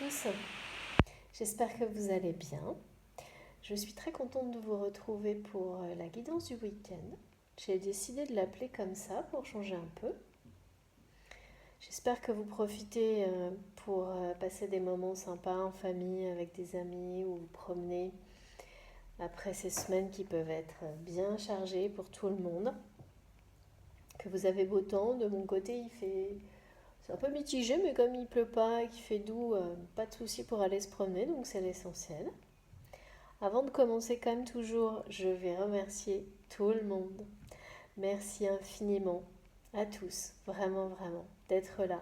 tous, j'espère que vous allez bien. Je suis très contente de vous retrouver pour la guidance du week-end. J'ai décidé de l'appeler comme ça pour changer un peu. J'espère que vous profitez pour passer des moments sympas en famille avec des amis ou vous promener après ces semaines qui peuvent être bien chargées pour tout le monde. Que vous avez beau temps, de mon côté c'est un peu mitigé, mais comme il pleut pas et qu'il fait doux, pas de souci pour aller se promener, donc c'est l'essentiel. Avant de commencer, comme toujours, je vais remercier tout le monde. Merci infiniment à tous, vraiment, vraiment, d'être là.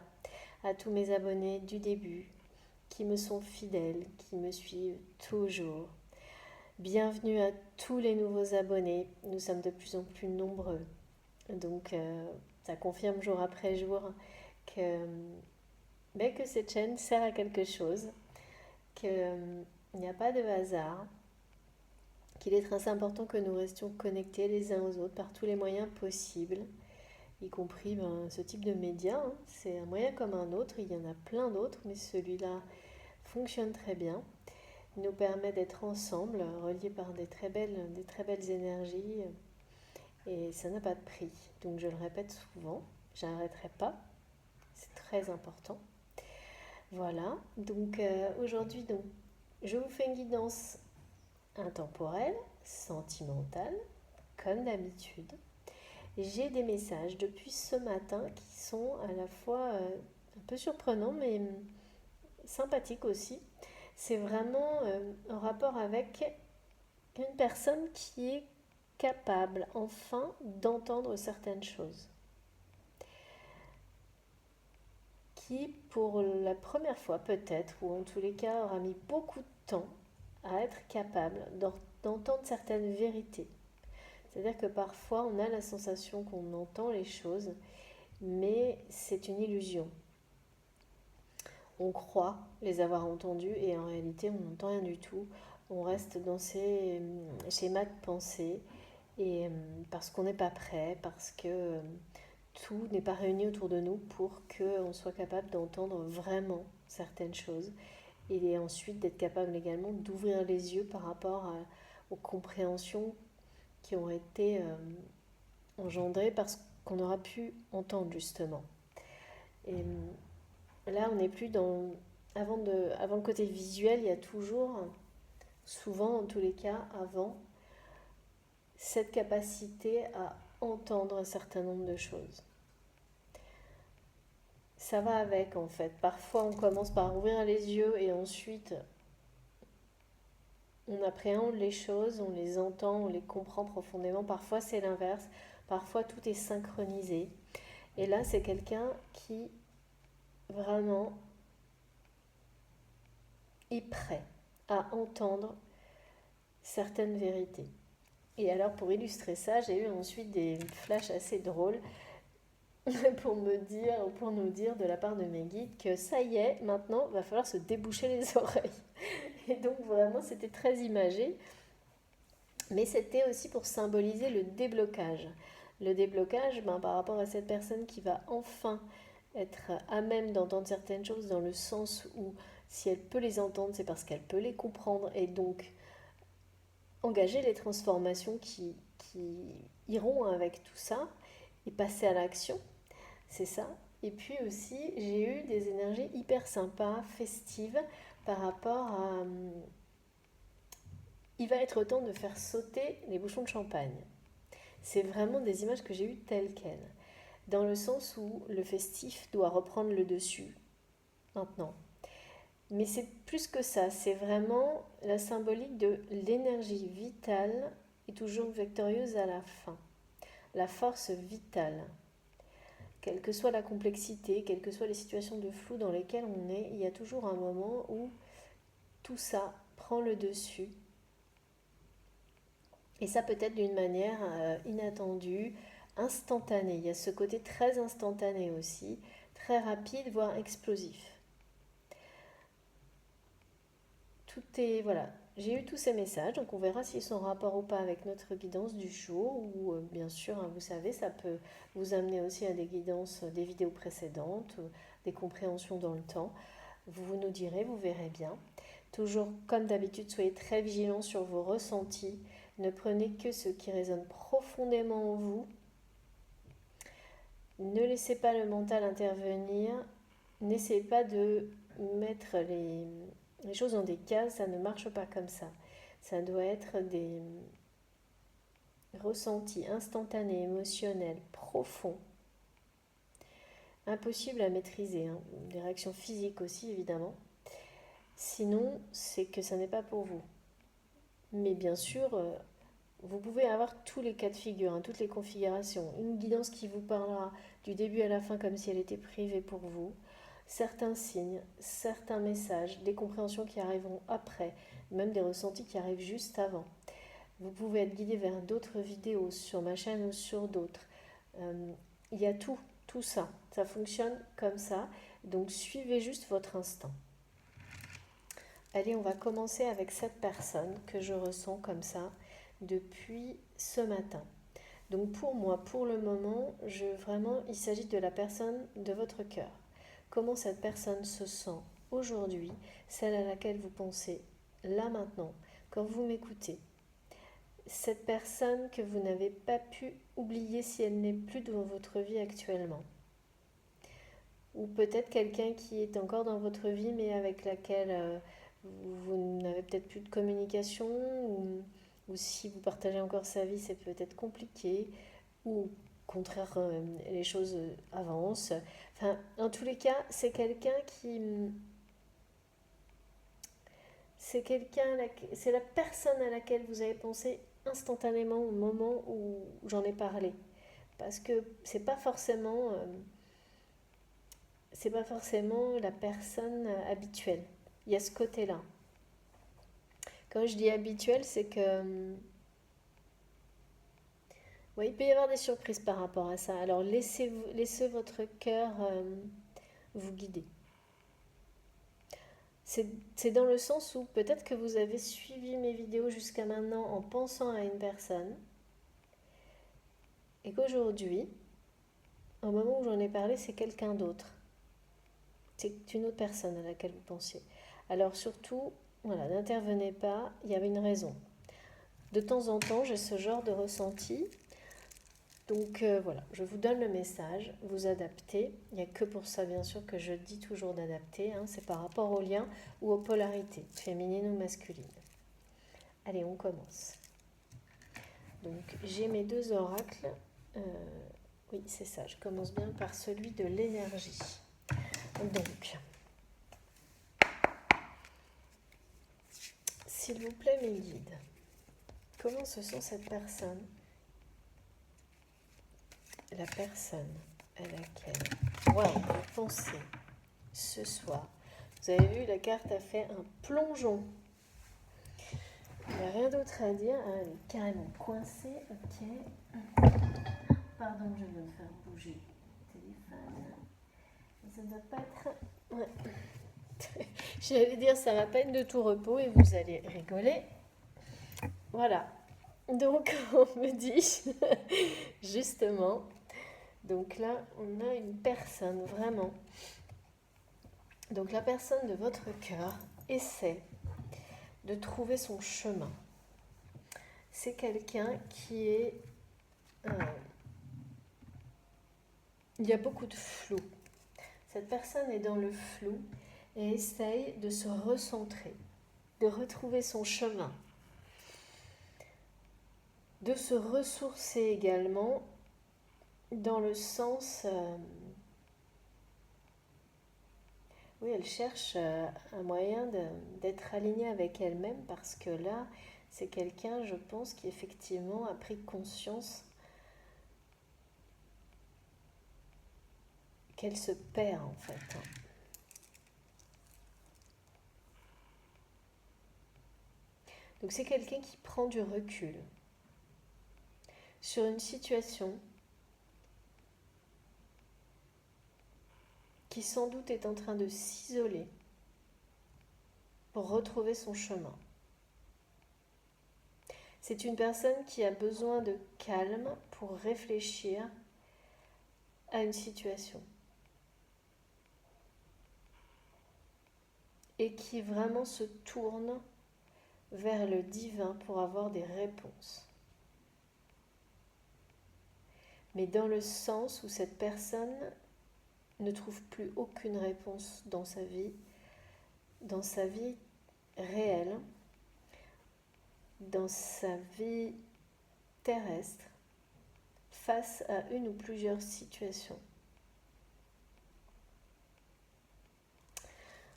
À tous mes abonnés du début, qui me sont fidèles, qui me suivent toujours. Bienvenue à tous les nouveaux abonnés. Nous sommes de plus en plus nombreux. Donc, ça confirme jour après jour que, que cette chaîne sert à quelque chose, qu'il n'y a pas de hasard, qu'il est très important que nous restions connectés les uns aux autres par tous les moyens possibles, y compris ce type de média. C'est un moyen comme un autre, il y en a plein d'autres, mais celui-là fonctionne très bien. Il nous permet d'être ensemble, reliés par des très belles énergies, et ça n'a pas de prix. Donc je le répète souvent, j'arrêterai pas, c'est très important. Voilà, donc aujourd'hui, je vous fais une guidance intemporelle, sentimentale, comme d'habitude. J'ai des messages depuis ce matin qui sont à la fois un peu surprenants mais sympathiques aussi. C'est vraiment en rapport avec une personne qui est capable enfin d'entendre certaines choses. Qui pour la première fois peut-être, ou en tous les cas aura mis beaucoup de temps à être capable d'entendre certaines vérités. C'est-à-dire que parfois on a la sensation qu'on entend les choses, mais c'est une illusion. On croit les avoir entendus et en réalité on n'entend rien du tout. On reste dans ces schémas de pensée et parce qu'on n'est pas prêt, parce que tout n'est pas réuni autour de nous pour qu'on soit capable d'entendre vraiment certaines choses et ensuite d'être capable également d'ouvrir les yeux par rapport aux compréhensions qui ont été engendrées par ce qu'on aura pu entendre justement. Et là, on n'est plus dans... avant le côté visuel, il y a toujours, souvent en tous les cas, avant, cette capacité à entendre un certain nombre de choses. Ça va avec en fait. Parfois, on commence par ouvrir les yeux et ensuite, on appréhende les choses, on les entend, on les comprend profondément. Parfois, c'est l'inverse. Parfois, tout est synchronisé. Et là, c'est quelqu'un qui vraiment est prêt à entendre certaines vérités. Et alors pour illustrer ça, j'ai eu ensuite des flashs assez drôles pour nous dire de la part de mes guides que ça y est, maintenant, il va falloir se déboucher les oreilles. Et donc vraiment, c'était très imagé, mais c'était aussi pour symboliser le déblocage. Le déblocage, par rapport à cette personne qui va enfin être à même d'entendre certaines choses dans le sens où si elle peut les entendre, c'est parce qu'elle peut les comprendre et donc engager les transformations qui iront avec tout ça et passer à l'action, c'est ça. Et puis aussi, j'ai eu des énergies hyper sympas, festives, par rapport à... il va être temps de faire sauter les bouchons de champagne. C'est vraiment des images que j'ai eues telles quelles, dans le sens où le festif doit reprendre le dessus, maintenant. Mais c'est plus que ça, c'est vraiment la symbolique de l'énergie vitale et toujours victorieuse à la fin. La force vitale. Quelle que soit la complexité, quelles que soient les situations de flou dans lesquelles on est, il y a toujours un moment où tout ça prend le dessus. Et ça peut être d'une manière inattendue, instantanée. Il y a ce côté très instantané aussi, très rapide, voire explosif. Tout est, voilà, j'ai eu tous ces messages, donc on verra s'ils sont en rapport ou pas avec notre guidance du jour, ou bien sûr, vous savez, ça peut vous amener aussi à des guidances des vidéos précédentes, des compréhensions dans le temps. Vous nous direz, vous verrez bien. Toujours, comme d'habitude, soyez très vigilants sur vos ressentis. Ne prenez que ce qui résonne profondément en vous. Ne laissez pas le mental intervenir. N'essayez pas de mettre les choses dans des cases, ça ne marche pas comme ça. Ça doit être des ressentis instantanés, émotionnels, profonds. Impossible à maîtriser, hein. Des réactions physiques aussi, évidemment. Sinon, c'est que ça n'est pas pour vous. Mais bien sûr, vous pouvez avoir tous les cas de figure, hein, toutes les configurations. Une guidance qui vous parlera du début à la fin comme si elle était privée pour vous. Certains signes, certains messages, des compréhensions qui arriveront après, même des ressentis qui arrivent juste avant. Vous pouvez être guidé vers d'autres vidéos sur ma chaîne ou sur d'autres. Il y a tout ça. Ça fonctionne comme ça. Donc suivez juste votre instinct. Allez, on va commencer avec cette personne que je ressens comme ça depuis ce matin. Donc pour moi, pour le moment, vraiment, il s'agit de la personne de votre cœur. Comment cette personne se sent aujourd'hui, celle à laquelle vous pensez là maintenant, quand vous m'écoutez. Cette personne que vous n'avez pas pu oublier si elle n'est plus dans votre vie actuellement. Ou peut-être quelqu'un qui est encore dans votre vie mais avec laquelle vous n'avez peut-être plus de communication ou si vous partagez encore sa vie c'est peut-être compliqué ou au contraire les choses avancent. Enfin, en tous les cas, c'est c'est la personne à laquelle vous avez pensé instantanément au moment où j'en ai parlé. Parce que c'est pas forcément la personne habituelle. Il y a ce côté-là. Quand je dis habituel, c'est que ouais, il peut y avoir des surprises par rapport à ça. Alors laissez votre cœur vous guider. C'est dans le sens où peut-être que vous avez suivi mes vidéos jusqu'à maintenant en pensant à une personne et qu'aujourd'hui, au moment où j'en ai parlé, c'est quelqu'un d'autre. C'est une autre personne à laquelle vous pensiez. Alors surtout, voilà, n'intervenez pas, il y avait une raison. De temps en temps, j'ai ce genre de ressenti. Donc voilà, je vous donne le message, vous adaptez. Il n'y a que pour ça, bien sûr, que je dis toujours d'adapter. Hein, c'est par rapport aux liens ou aux polarités, féminines ou masculines. Allez, on commence. Donc j'ai mes deux oracles. Oui, c'est ça, je commence bien par celui de l'énergie. Donc, s'il vous plaît, mes guides, comment se sent cette personne? La personne à laquelle vous pensez ce soir. Vous avez vu, la carte a fait un plongeon. Il n'y a rien d'autre à dire. Ah, elle est carrément coincée. Ok. Pardon, je viens de faire bouger le téléphone. Ça ne doit pas être... Ouais. J'allais dire, ça va pas être de tout repos et vous allez rigoler. Voilà. Donc, on me dit, justement, donc là, on a une personne, vraiment. Donc, la personne de votre cœur essaie de trouver son chemin. C'est quelqu'un qui est... il y a beaucoup de flou. Cette personne est dans le flou et essaye de se recentrer, de retrouver son chemin, de se ressourcer également dans le sens... oui, elle cherche un moyen d'être alignée avec elle-même parce que là, c'est quelqu'un, je pense, qui effectivement a pris conscience qu'elle se perd en fait. Donc c'est quelqu'un qui prend du recul sur une situation qui sans doute est en train de s'isoler pour retrouver son chemin. C'est une personne qui a besoin de calme pour réfléchir à une situation. et qui vraiment se tourne vers le divin pour avoir des réponses. Mais dans le sens où cette personne ne trouve plus aucune réponse dans sa vie réelle, dans sa vie terrestre, face à une ou plusieurs situations.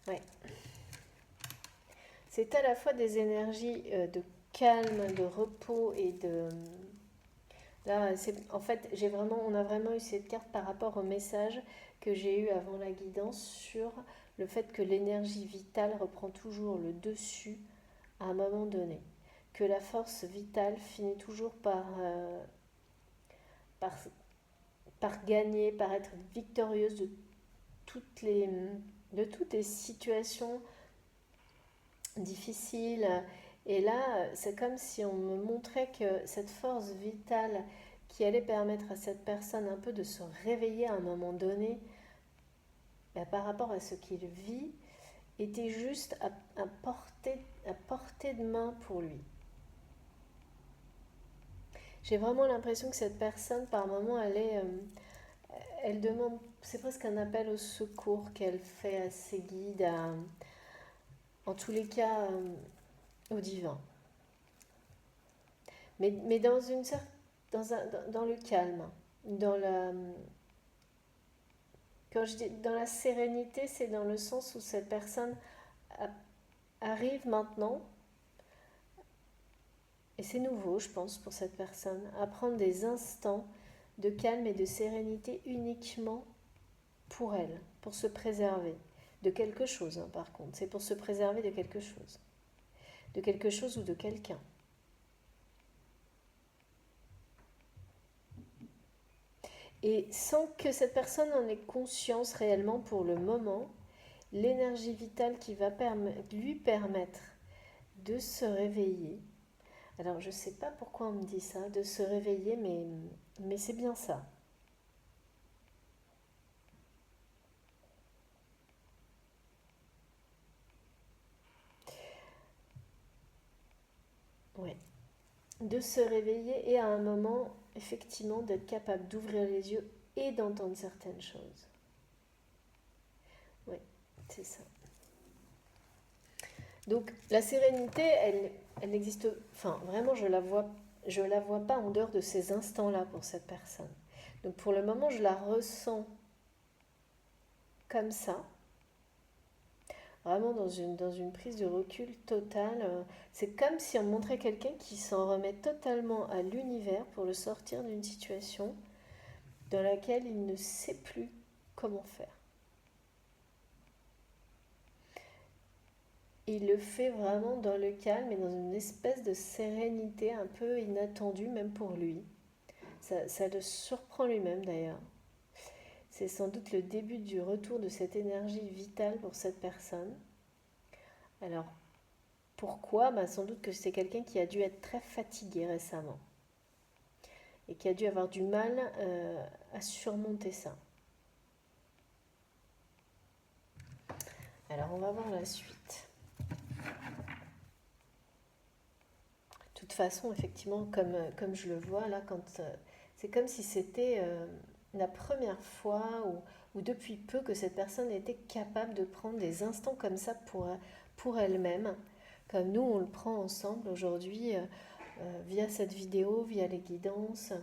Ouais. C'est à la fois des énergies de calme, de repos et de... Là, en fait, on a vraiment eu cette carte par rapport au message que j'ai eu avant la guidance sur le fait que l'énergie vitale reprend toujours le dessus à un moment donné. Que la force vitale finit toujours par, par gagner, par être victorieuse de toutes les situations difficiles. Et là, c'est comme si on me montrait que cette force vitale qui allait permettre à cette personne un peu de se réveiller à un moment donné, par rapport à ce qu'il vit, était juste à portée de main pour lui. J'ai vraiment l'impression que cette personne, par moment, elle demande, c'est presque un appel au secours qu'elle fait à ses guides, en tous les cas, au divin. Mais dans le calme, quand je dis dans la sérénité, c'est dans le sens où cette personne arrive maintenant, et c'est nouveau, je pense, pour cette personne, à prendre des instants de calme et de sérénité uniquement pour elle, pour se préserver de quelque chose, hein, par contre. C'est pour se préserver de quelque chose ou de quelqu'un. Et sans que cette personne en ait conscience réellement pour le moment, l'énergie vitale qui va lui permettre de se réveiller. Alors je ne sais pas pourquoi on me dit ça, de se réveiller, mais c'est bien ça. Ouais. De se réveiller et à un moment, effectivement, d'être capable d'ouvrir les yeux et d'entendre certaines choses. Oui, c'est ça. Donc la sérénité, elle n'existe, enfin vraiment je la vois pas en dehors de ces instants-là pour cette personne. Donc pour le moment, je la ressens comme ça, vraiment dans une prise de recul totale. C'est comme si on montrait quelqu'un qui s'en remet totalement à l'univers pour le sortir d'une situation dans laquelle il ne sait plus comment faire. Il le fait vraiment dans le calme et dans une espèce de sérénité un peu inattendue même pour lui. Ça le surprend lui-même d'ailleurs. C'est sans doute le début du retour de cette énergie vitale pour cette personne. Alors, pourquoi ? Sans doute que c'est quelqu'un qui a dû être très fatigué récemment et qui a dû avoir du mal à surmonter ça. Alors, on va voir la suite. De toute façon, effectivement, comme je le vois là, c'est comme si c'était la première fois ou depuis peu que cette personne était capable de prendre des instants comme ça pour elle-même, comme nous on le prend ensemble aujourd'hui via cette vidéo, via les guidances.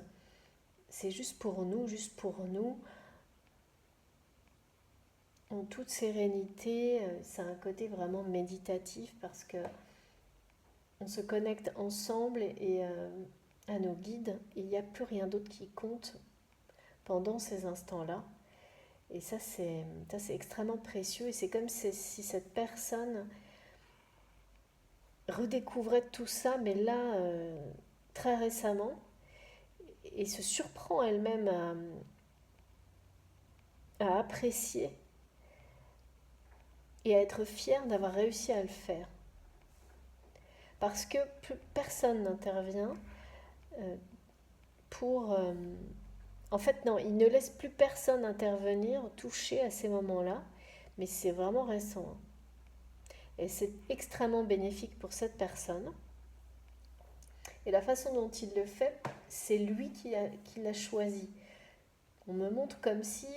C'est juste pour nous, en toute sérénité. Ça a un côté vraiment méditatif parce que on se connecte ensemble et à nos guides. Il n'y a plus rien d'autre qui compte pendant ces instants-là. Et ça, c'est extrêmement précieux. Et c'est comme si cette personne redécouvrait tout ça, mais là, très récemment, et se surprend elle-même à apprécier et à être fière d'avoir réussi à le faire. Parce que personne n'intervient pour... en fait, non, il ne laisse plus personne intervenir, toucher à ces moments-là, mais c'est vraiment récent. Et c'est extrêmement bénéfique pour cette personne. Et la façon dont il le fait, c'est lui qui l'a choisi. On me montre comme si,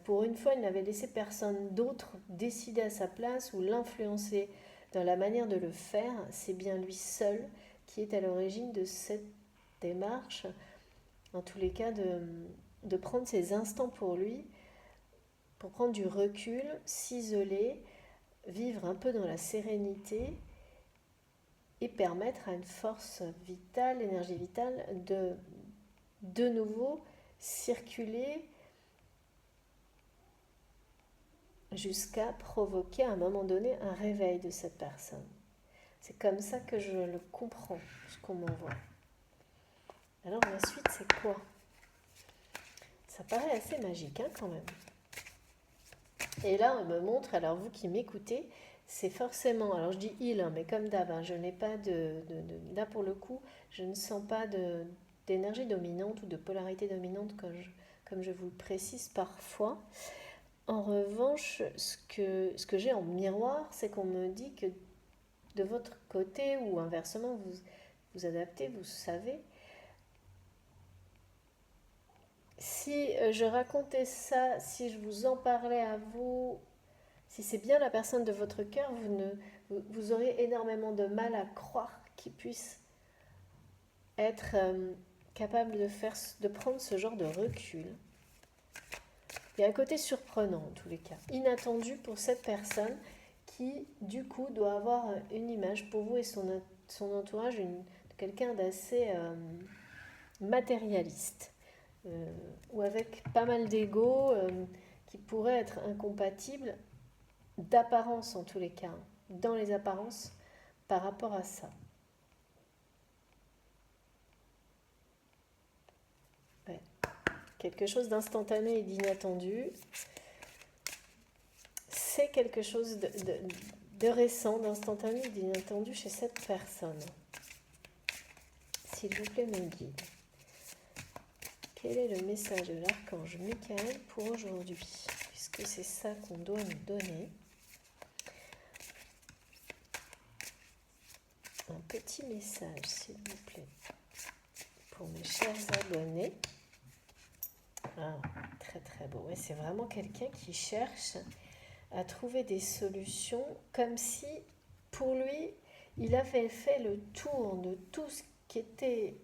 pour une fois, il n'avait laissé personne d'autre décider à sa place ou l'influencer dans la manière de le faire. C'est bien lui seul qui est à l'origine de cette démarche, en tous les cas, de prendre ses instants pour lui, pour prendre du recul, s'isoler, vivre un peu dans la sérénité et permettre à une force vitale, énergie vitale, de nouveau circuler jusqu'à provoquer à un moment donné un réveil de cette personne. C'est comme ça que je le comprends, ce qu'on m'envoie. Alors la suite, c'est quoi? Ça paraît assez magique quand même. Et là, on me montre, alors vous qui m'écoutez, c'est forcément, alors je dis il, mais comme d'hab, je n'ai pas là pour le coup, je ne sens pas d'énergie dominante ou de polarité dominante comme je vous le précise parfois. En revanche, ce que j'ai en miroir, c'est qu'on me dit que de votre côté, ou inversement, vous adaptez, vous savez. Si je racontais ça, si je vous en parlais à vous, si c'est bien la personne de votre cœur, vous aurez énormément de mal à croire qu'il puisse être capable de prendre ce genre de recul. Il y a un côté surprenant en tous les cas, inattendu pour cette personne qui du coup doit avoir une image pour vous et son entourage, quelqu'un d'assez matérialiste ou avec pas mal d'ego qui pourrait être incompatible d'apparence en tous les cas, dans les apparences par rapport à ça. Ouais. Quelque chose d'instantané et d'inattendu. C'est quelque chose de récent, d'instantané et d'inattendu chez cette personne. S'il vous plaît, mes guides. Quel est le message de l'archange Michael pour aujourd'hui? Puisque c'est ça qu'on doit nous donner. Un petit message, s'il vous plaît, pour mes chers abonnés. Ah, très très beau. Ouais, c'est vraiment quelqu'un qui cherche à trouver des solutions comme si, pour lui, il avait fait le tour de tout ce qui était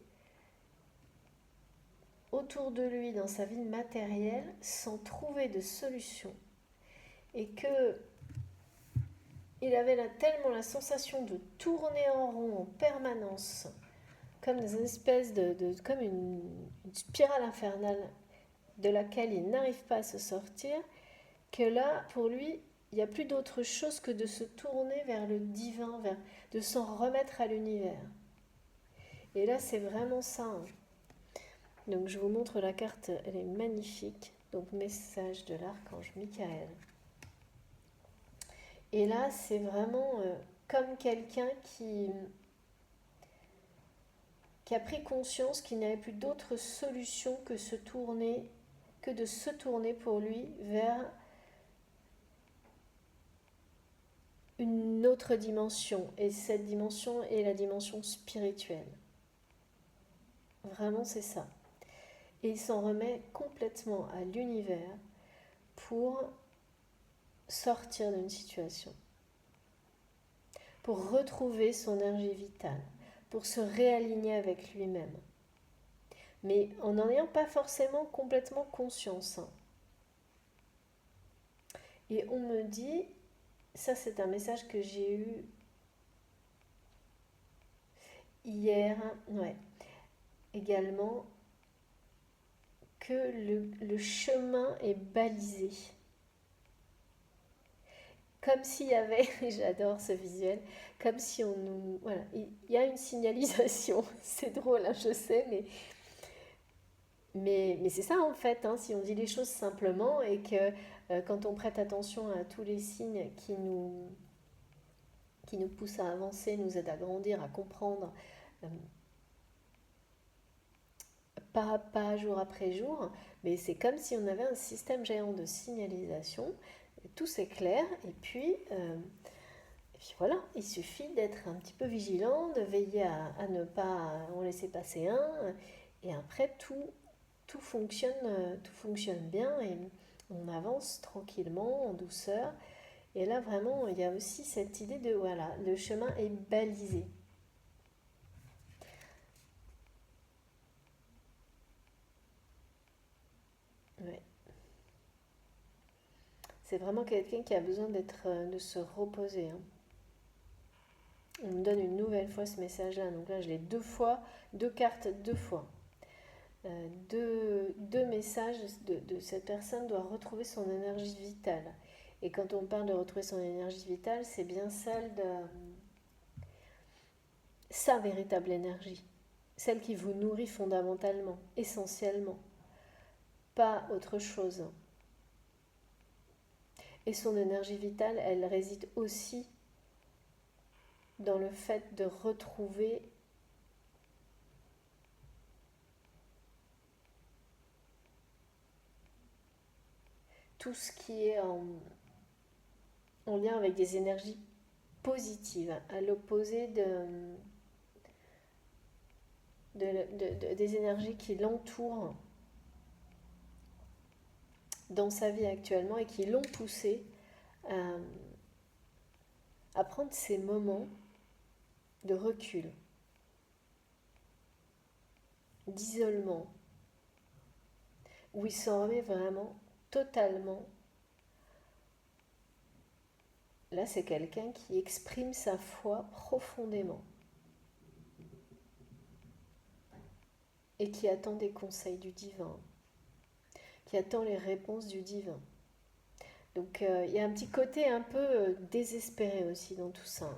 autour de lui dans sa vie matérielle sans trouver de solution. Et que il avait tellement la sensation de tourner en rond en permanence, comme une espèce comme une spirale infernale de laquelle il n'arrive pas à se sortir, que là, pour lui, il n'y a plus d'autre chose que de se tourner vers le divin, de s'en remettre à l'univers. Et là, c'est vraiment ça. Donc, je vous montre la carte, elle est magnifique. Donc, message de l'archange Michael. Et là, c'est vraiment comme quelqu'un qui a pris conscience qu'il n'y avait plus d'autre solution que de se tourner pour lui vers une autre dimension. Et cette dimension est la dimension spirituelle. Vraiment, c'est ça. Et il s'en remet complètement à l'univers pour sortir d'une situation, pour retrouver son énergie vitale, pour se réaligner avec lui-même. Mais en n'en ayant pas forcément complètement conscience. Et on me dit, ça c'est un message que j'ai eu hier, également, que le chemin est balisé. Comme s'il y avait, j'adore ce visuel, comme si on nous... Voilà, il y a une signalisation. C'est drôle, je sais, mais c'est ça en fait, si on dit les choses simplement et que quand on prête attention à tous les signes qui nous poussent à avancer, nous aident à grandir, à comprendre pas à pas, jour après jour, mais c'est comme si on avait un système géant de signalisation, tout s'éclaire et puis Puis voilà, il suffit d'être un petit peu vigilant, de veiller à ne pas en laisser passer un, et après tout fonctionne bien et on avance tranquillement, en douceur. Et là vraiment, il y a aussi cette idée de voilà, le chemin est balisé. Ouais. C'est vraiment quelqu'un qui a besoin de se reposer, hein. On me donne une nouvelle fois ce message-là. Donc là, je l'ai deux fois, deux cartes deux fois. Deux messages de cette personne doit retrouver son énergie vitale. Et quand on parle de retrouver son énergie vitale, c'est bien celle de sa véritable énergie. Celle qui vous nourrit fondamentalement, essentiellement. Pas autre chose. Et son énergie vitale, elle réside aussi dans le fait de retrouver tout ce qui est en lien avec des énergies positives, à l'opposé des énergies qui l'entourent dans sa vie actuellement et qui l'ont poussé à, à prendre ces moments de recul, d'isolement, où il s'en remet vraiment totalement. Là, c'est quelqu'un qui exprime sa foi profondément et qui attend des conseils du divin, qui attend les réponses du divin. Donc il y a un petit côté un peu désespéré aussi dans tout ça.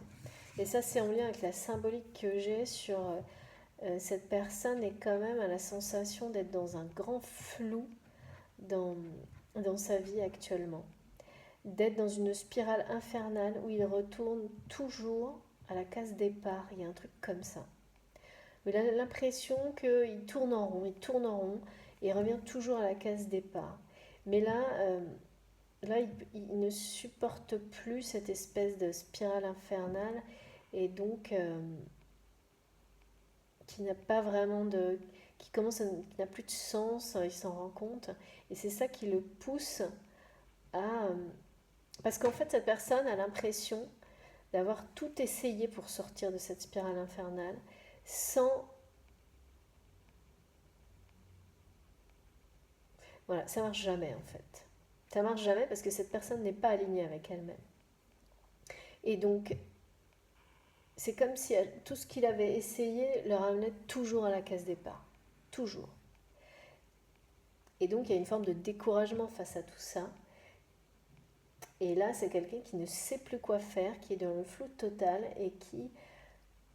Et ça, c'est en lien avec la symbolique que j'ai sur cette personne est quand même à la sensation d'être dans un grand flou dans, dans sa vie actuellement. D'être dans une spirale infernale où il retourne toujours à la case départ. Il y a un truc comme ça. Mais il a l'impression qu'il tourne en rond, il tourne en rond, et il revient toujours à la case départ. Mais là il ne supporte plus cette espèce de spirale infernale, et donc qui n'a pas vraiment de... qui n'a plus de sens, il s'en rend compte. Et c'est ça qui le pousse à... parce qu'en fait, cette personne a l'impression d'avoir tout essayé pour sortir de cette spirale infernale sans... Voilà, ça marche jamais en fait. Ça marche jamais parce que cette personne n'est pas alignée avec elle-même. Et donc, c'est comme si tout ce qu'il avait essayé le ramenait toujours à la case départ. Toujours. Et donc, il y a une forme de découragement face à tout ça. Et là, c'est quelqu'un qui ne sait plus quoi faire, qui est dans le flou total et qui,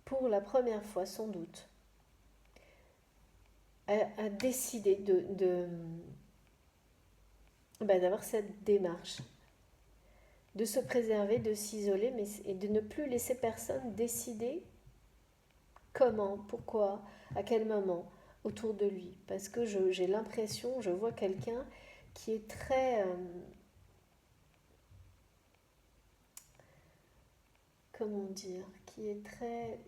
pour la première fois sans doute, a décidé d'avoir cette démarche, de se préserver, de s'isoler, et de ne plus laisser personne décider comment, pourquoi, à quel moment autour de lui. Parce que j'ai l'impression, je vois quelqu'un qui est très... comment dire, qui est très...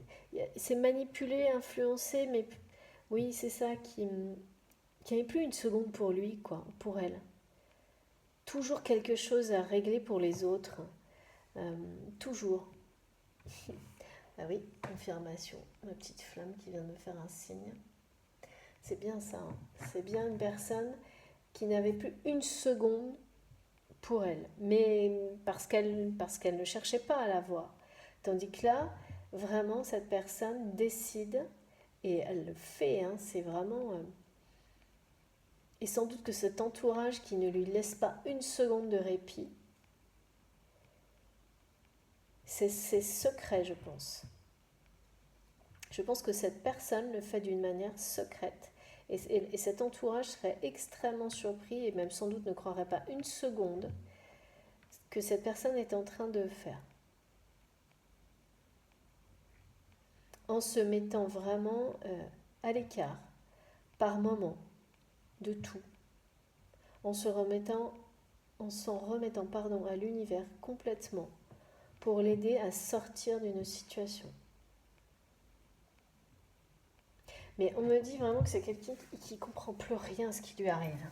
C'est manipulé, influencé, mais oui, c'est ça qui n'avait plus une seconde pour lui, quoi, pour elle. Toujours quelque chose à régler pour les autres. Toujours. Ah oui, confirmation. Ma petite flamme qui vient de me faire un signe. C'est bien ça, hein. C'est bien une personne qui n'avait plus une seconde pour elle, mais parce qu'elle ne cherchait pas à l'avoir. Tandis que là, vraiment, cette personne décide, et elle le fait, hein, c'est vraiment... et sans doute que cet entourage qui ne lui laisse pas une seconde de répit, c'est secret, je pense. Je pense que cette personne le fait d'une manière secrète. Et cet entourage serait extrêmement surpris et même sans doute ne croirait pas une seconde que cette personne est en train de faire. En se mettant vraiment à l'écart, par moment, de tout. En s'en remettant à l'univers complètement, pour l'aider à sortir d'une situation. Mais on me dit vraiment que c'est quelqu'un qui comprend plus rien à ce qui lui arrive.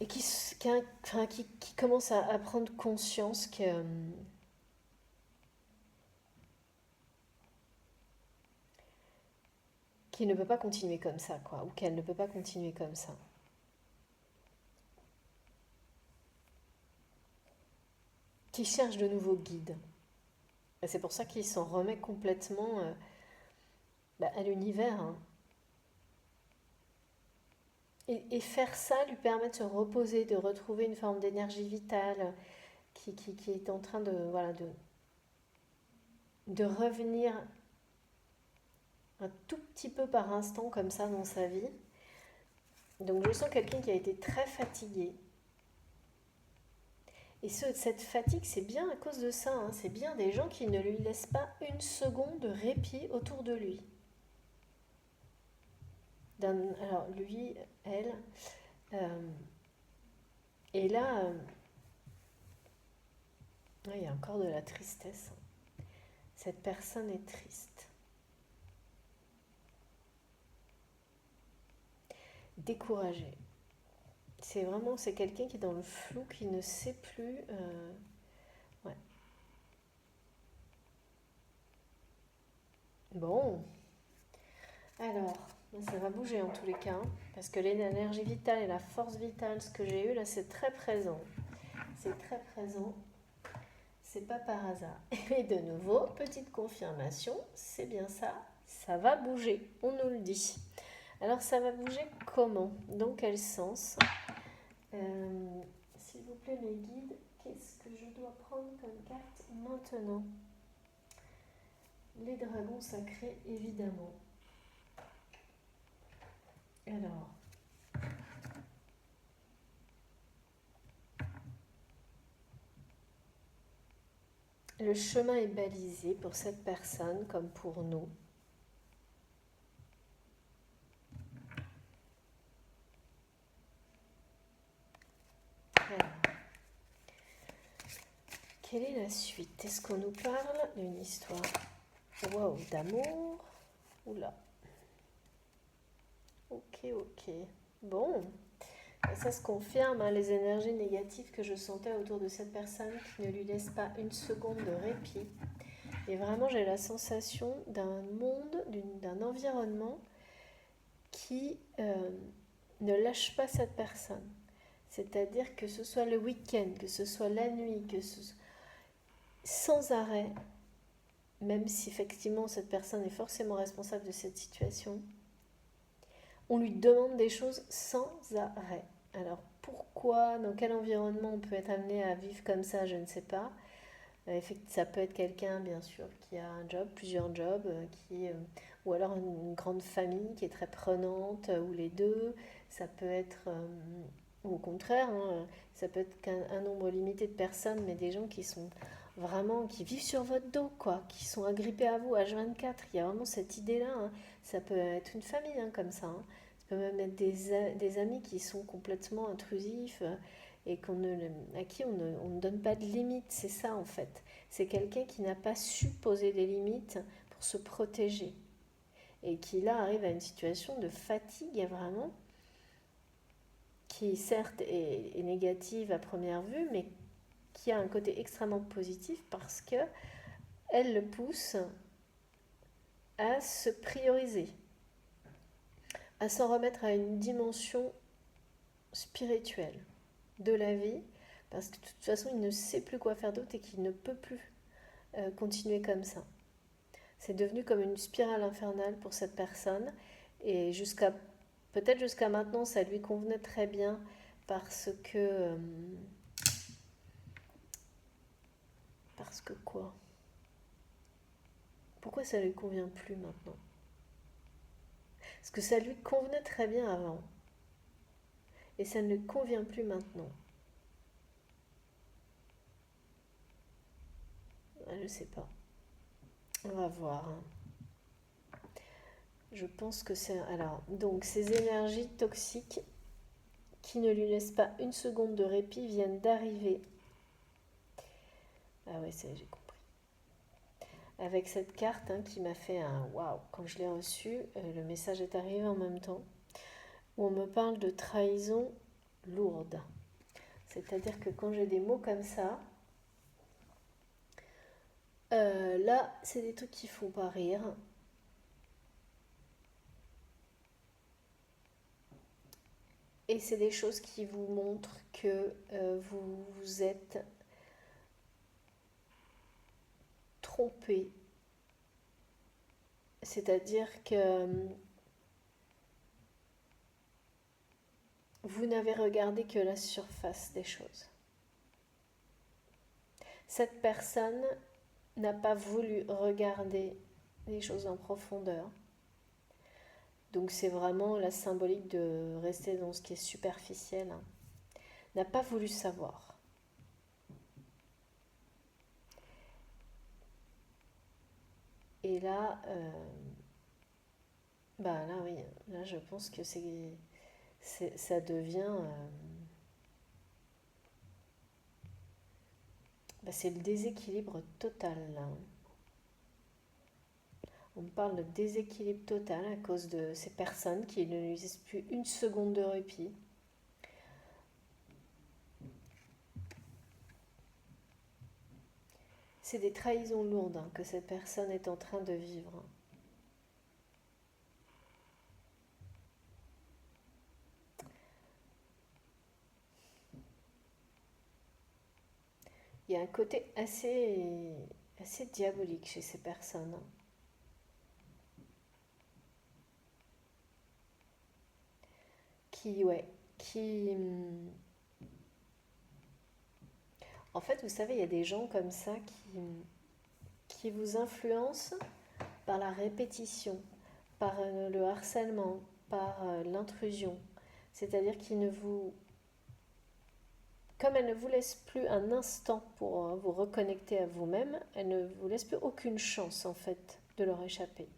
Et qui commence à prendre conscience qu'il ne peut pas continuer comme ça, quoi, ou qu'elle ne peut pas continuer comme ça. Qui cherche de nouveaux guides. Et c'est pour ça qu'il s'en remet complètement à l'univers. Hein. Et faire ça lui permet de se reposer, de retrouver une forme d'énergie vitale qui est en train de revenir un tout petit peu par instant comme ça dans sa vie. Donc je sens quelqu'un qui a été très fatigué. Et cette fatigue, c'est bien à cause de ça. Hein. C'est bien des gens qui ne lui laissent pas une seconde de répit autour de lui. Alors lui, elle, et là, il y a encore de la tristesse. Cette personne est triste. Découragée. C'est quelqu'un qui est dans le flou, qui ne sait plus. Ouais. Bon. Alors, ça va bouger en tous les cas, hein, parce que l'énergie vitale et la force vitale, ce que j'ai eu là, c'est très présent. C'est très présent. C'est pas par hasard. Et de nouveau, petite confirmation, c'est bien ça. Ça va bouger, on nous le dit. Alors, ça va bouger comment? Dans quel sens? S'il vous plaît, mes guides, qu'est-ce que je dois prendre comme carte maintenant? Les dragons sacrés, évidemment. Alors, le chemin est balisé pour cette personne comme pour nous. Alors, quelle est la suite? Est-ce qu'on nous parle d'une histoire d'amour? Oula. Ok. Bon, ça se confirme, hein, les énergies négatives que je sentais autour de cette personne qui ne lui laisse pas une seconde de répit. Et vraiment, j'ai la sensation d'un monde, d'un environnement qui ne lâche pas cette personne. C'est-à-dire que ce soit le week-end, que ce soit la nuit, sans arrêt, même si effectivement cette personne est forcément responsable de cette situation, on lui demande des choses sans arrêt. Alors pourquoi, dans quel environnement on peut être amené à vivre comme ça, je ne sais pas. Ça peut être quelqu'un, bien sûr, qui a un job, plusieurs jobs, ou alors une grande famille qui est très prenante, ou les deux. Ça peut être, ou au contraire, hein, ça peut être qu'un nombre limité de personnes, mais des gens qui sont vraiment, qui vivent sur votre dos, quoi, qui sont agrippés à vous H24. Il y a vraiment cette idée-là. Hein. Ça peut être une famille, hein, comme ça. Hein. Ça peut même être des amis qui sont complètement intrusifs et à qui on ne donne pas de limites. C'est ça, en fait. C'est quelqu'un qui n'a pas su poser des limites pour se protéger. Et qui, là, arrive à une situation de fatigue, vraiment, qui, certes, est négative à première vue, mais qui a un côté extrêmement positif parce que elle le pousse à se prioriser, à s'en remettre à une dimension spirituelle de la vie, parce que de toute façon, il ne sait plus quoi faire d'autre et qu'il ne peut plus continuer comme ça. C'est devenu comme une spirale infernale pour cette personne, et peut-être jusqu'à maintenant, ça lui convenait très bien parce que quoi? Pourquoi ça ne lui convient plus maintenant? Parce que ça lui convenait très bien avant. Et ça ne lui convient plus maintenant. Je ne sais pas. On va voir. Je pense que c'est... Alors, donc, ces énergies toxiques qui ne lui laissent pas une seconde de répit viennent d'arriver Ah ouais, j'ai compris. Avec cette carte qui m'a fait un waouh, quand je l'ai reçue, le message est arrivé en même temps, où on me parle de trahison lourde. C'est-à-dire que quand j'ai des mots comme ça, là, c'est des trucs qui font pas rire. Et c'est des choses qui vous montrent que vous vous êtes trompé. C'est-à-dire que vous n'avez regardé que la surface des choses. Cette personne n'a pas voulu regarder les choses en profondeur. Donc c'est vraiment la symbolique de rester dans ce qui est superficiel. N'a pas voulu savoir. Et là, bah là oui, là je pense que ça devient, c'est le déséquilibre total là. On parle de déséquilibre total à cause de ces personnes qui ne lui laissent plus une seconde de répit. C'est des trahisons lourdes que cette personne est en train de vivre. Il y a un côté assez diabolique chez ces personnes. Qui, ouais, qui... En fait, vous savez, il y a des gens comme ça qui vous influencent par la répétition, par le harcèlement, par l'intrusion. C'est-à-dire qu'ils ne vous... Comme elles ne vous laissent plus un instant pour vous reconnecter à vous-même, elles ne vous laissent plus aucune chance en fait de leur échapper.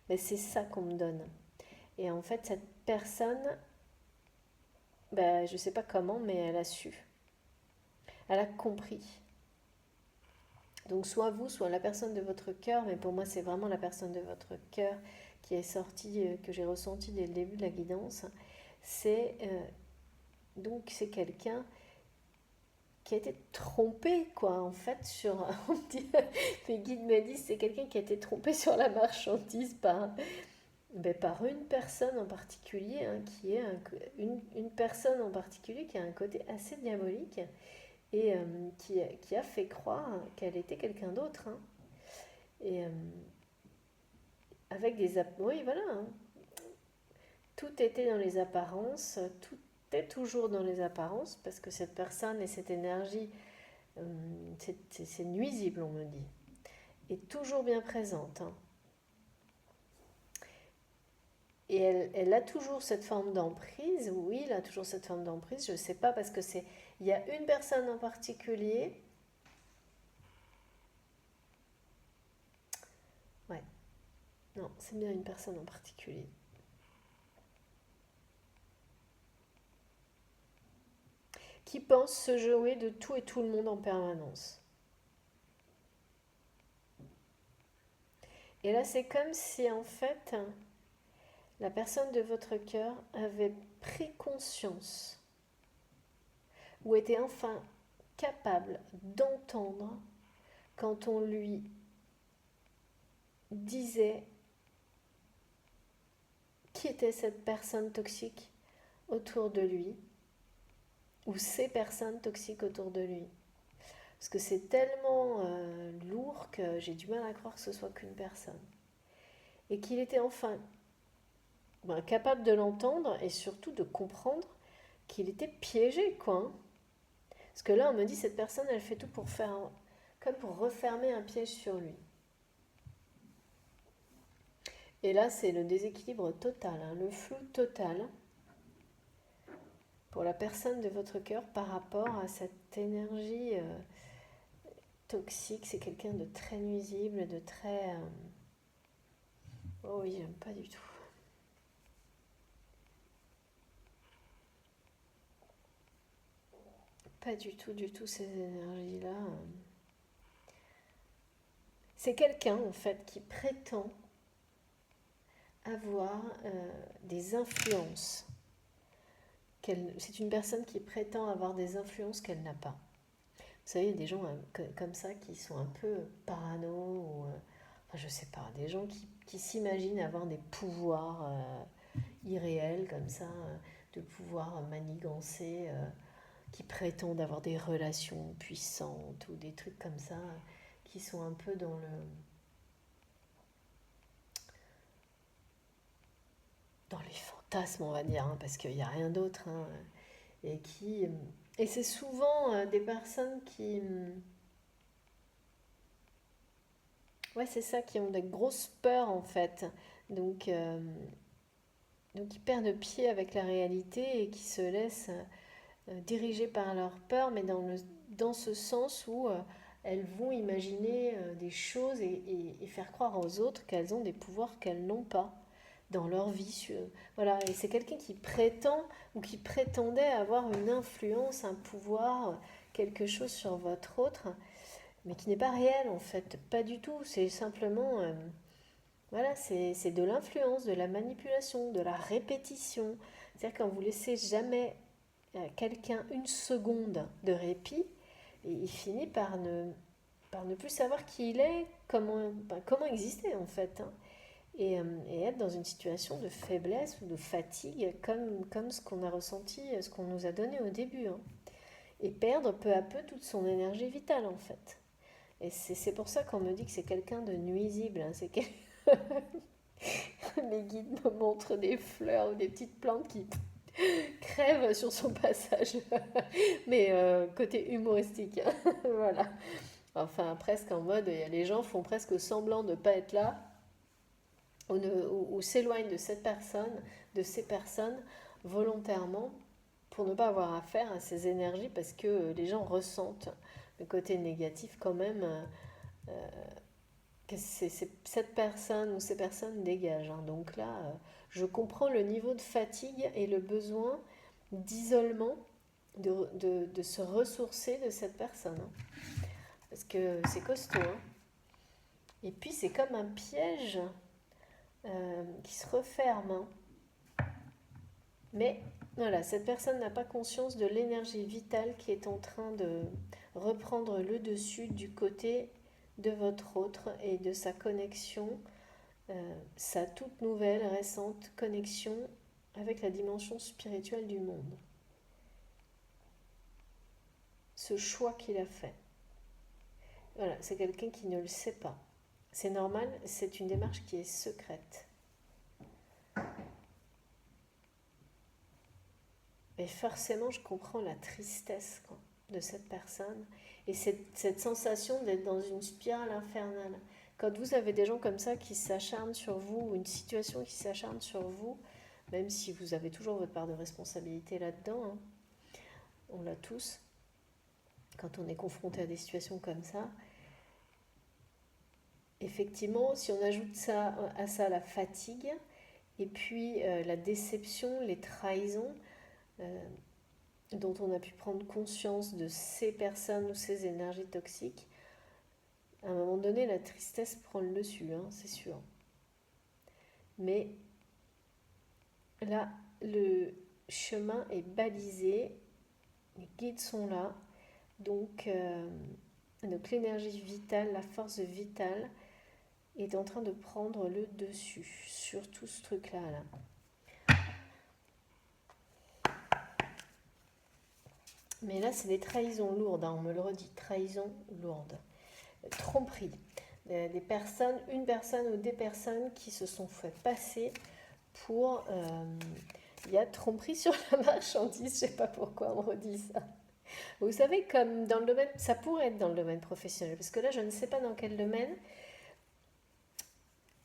Mais c'est ça qu'on me donne. Et en fait, cette personne, je ne sais pas comment, mais elle a su. Elle a compris. Donc soit vous, soit la personne de votre cœur, mais pour moi c'est vraiment la personne de votre cœur qui est sortie, que j'ai ressenti dès le début de la guidance. C'est c'est quelqu'un qui a été trompé, quoi, en fait, sur... mes guides me disent c'est quelqu'un qui a été trompé sur la marchandise par une personne en particulier, qui est une personne en particulier qui a un côté assez diabolique et qui a fait croire qu'elle était quelqu'un d'autre. Et avec des... Oui, voilà. Tout était dans les apparences, tout est toujours dans les apparences, parce que cette personne et cette énergie, c'est nuisible, on me dit, est toujours bien présente. Et elle a toujours cette forme d'emprise, oui, elle a toujours cette forme d'emprise, je ne sais pas, parce que il y a une personne en particulier, ouais, non, c'est bien une personne en particulier, qui pense se jouer de tout et tout le monde en permanence. Et là, c'est comme si, en fait, la personne de votre cœur avait pris conscience ou était enfin capable d'entendre quand on lui disait qui était cette personne toxique autour de lui ou ces personnes toxiques autour de lui. Parce que c'est tellement lourd que j'ai du mal à croire que ce soit qu'une personne. Et qu'il était enfin capable de l'entendre et surtout de comprendre qu'il était piégé, quoi. Parce que là, on me dit, cette personne, elle fait tout pour faire, comme pour refermer un piège sur lui. Et là, c'est le déséquilibre total, le flou total pour la personne de votre cœur par rapport à cette énergie toxique. C'est quelqu'un de très nuisible, de très... Oh oui, j'aime pas du tout. Pas du tout ces énergies-là. C'est quelqu'un en fait qui prétend avoir des influences. C'est une personne qui prétend avoir des influences qu'elle n'a pas. Vous savez, il y a des gens comme ça qui sont un peu parano, ou enfin, je sais pas, des gens qui s'imaginent avoir des pouvoirs irréels comme ça, de pouvoir manigancer, qui prétendent avoir des relations puissantes ou des trucs comme ça, qui sont un peu dans les fantasmes, on va dire, hein, parce qu'il n'y a rien d'autre, hein, et et c'est souvent des personnes ouais, c'est ça, qui ont des grosses peurs en fait, donc donc ils perdent pied avec la réalité et qui se laissent diriger par leur peur, mais dans ce sens où elles vont imaginer des choses et faire croire aux autres qu'elles ont des pouvoirs qu'elles n'ont pas dans leur vie. Voilà, et c'est quelqu'un qui prétend ou qui prétendait avoir une influence, un pouvoir, quelque chose sur votre autre, mais qui n'est pas réel en fait, pas du tout. C'est simplement, voilà, c'est de l'influence, de la manipulation, de la répétition. C'est-à-dire quand vous laissez jamais quelqu'un une seconde de répit, et il finit par ne plus savoir qui il est, comment exister en fait, hein. Et être dans une situation de faiblesse ou de fatigue, comme ce qu'on a ressenti, ce qu'on nous a donné au début, hein. Et perdre peu à peu toute son énergie vitale en fait. Et c'est pour ça qu'on me dit que c'est quelqu'un de nuisible, hein. Les guides me montrent des fleurs ou des petites plantes qui crèvent sur son passage. Mais côté humoristique, hein. Voilà. Enfin, presque en mode, les gens font presque semblant de ne pas être là ou s'éloignent de cette personne, de ces personnes, volontairement pour ne pas avoir affaire à ces énergies parce que les gens ressentent le côté négatif quand même que cette personne ou ces personnes dégagent, hein. Donc là, je comprends le niveau de fatigue et le besoin d'isolement, de se ressourcer de cette personne, hein. Parce que c'est costaud, hein. Et puis c'est comme un piège qui se referme, hein. Mais voilà, cette personne n'a pas conscience de l'énergie vitale qui est en train de reprendre le dessus du côté de votre autre et de sa connexion, sa toute nouvelle, récente connexion avec la dimension spirituelle du monde. Ce choix qu'il a fait. Voilà, c'est quelqu'un qui ne le sait pas. C'est normal, c'est une démarche qui est secrète. Mais forcément, je comprends la tristesse de cette personne et cette sensation d'être dans une spirale infernale. Quand vous avez des gens comme ça qui s'acharnent sur vous, ou une situation qui s'acharne sur vous, même si vous avez toujours votre part de responsabilité là-dedans, hein, on l'a tous, quand on est confronté à des situations comme ça, effectivement, si on ajoute à ça la fatigue, et puis la déception, les trahisons, dont on a pu prendre conscience de ces personnes ou ces énergies toxiques, à un moment donné, la tristesse prend le dessus, hein, c'est sûr. Mais là, le chemin est balisé, les guides sont là, donc l'énergie vitale, la force vitale est en train de prendre le dessus sur tout ce truc-là. Là. Mais là, c'est des trahisons lourdes, hein, on me le redit, trahisons lourdes. Tromperie. Des personnes, une personne ou des personnes qui se sont fait passer pour... il y a tromperie sur la marchandise, je ne sais pas pourquoi on redit ça. Vous savez, comme dans le domaine, ça pourrait être dans le domaine professionnel, parce que là, je ne sais pas dans quel domaine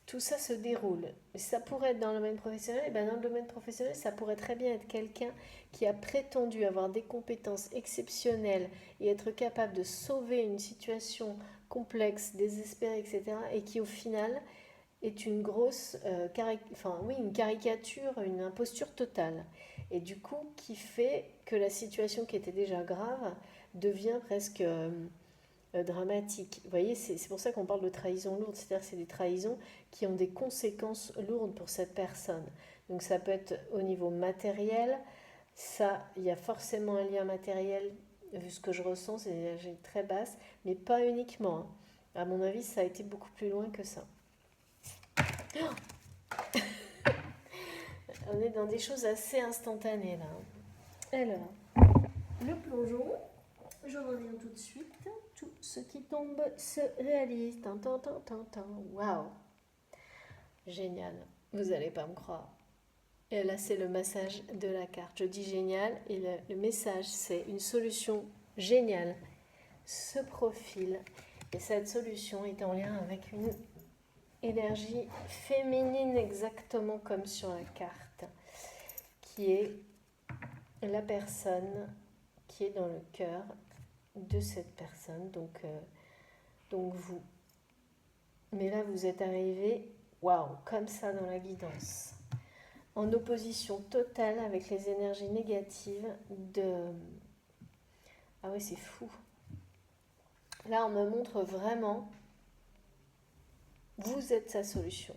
tout ça se déroule. Ça pourrait être dans le domaine professionnel, et bien dans le domaine professionnel, ça pourrait très bien être quelqu'un qui a prétendu avoir des compétences exceptionnelles et être capable de sauver une situation complexe, désespérée, etc. Et qui au final est une grosse, une caricature, une imposture totale. Et du coup, qui fait que la situation qui était déjà grave devient presque dramatiques. Vous voyez, c'est pour ça qu'on parle de trahison lourde, c'est-à-dire que c'est des trahisons qui ont des conséquences lourdes pour cette personne. Donc ça peut être au niveau matériel, ça, il y a forcément un lien matériel, vu ce que je ressens, c'est une énergie très basse, mais pas uniquement, hein. À mon avis, ça a été beaucoup plus loin que ça. On est dans des choses assez instantanées là. Alors, le plongeon, je reviens tout de suite. Tout ce qui tombe se réalise. Waouh! Génial. Vous n'allez pas me croire. Et là, c'est le massage de la carte. Je dis génial et le message, c'est une solution géniale se profile. Et cette solution est en lien avec une énergie féminine exactement comme sur la carte, qui est la personne qui est dans le cœur de cette personne, donc vous. Mais là, vous êtes arrivé, waouh, comme ça dans la guidance, en opposition totale avec les énergies négatives de... Ah ouais, c'est fou. Là, on me montre vraiment, vous êtes sa solution.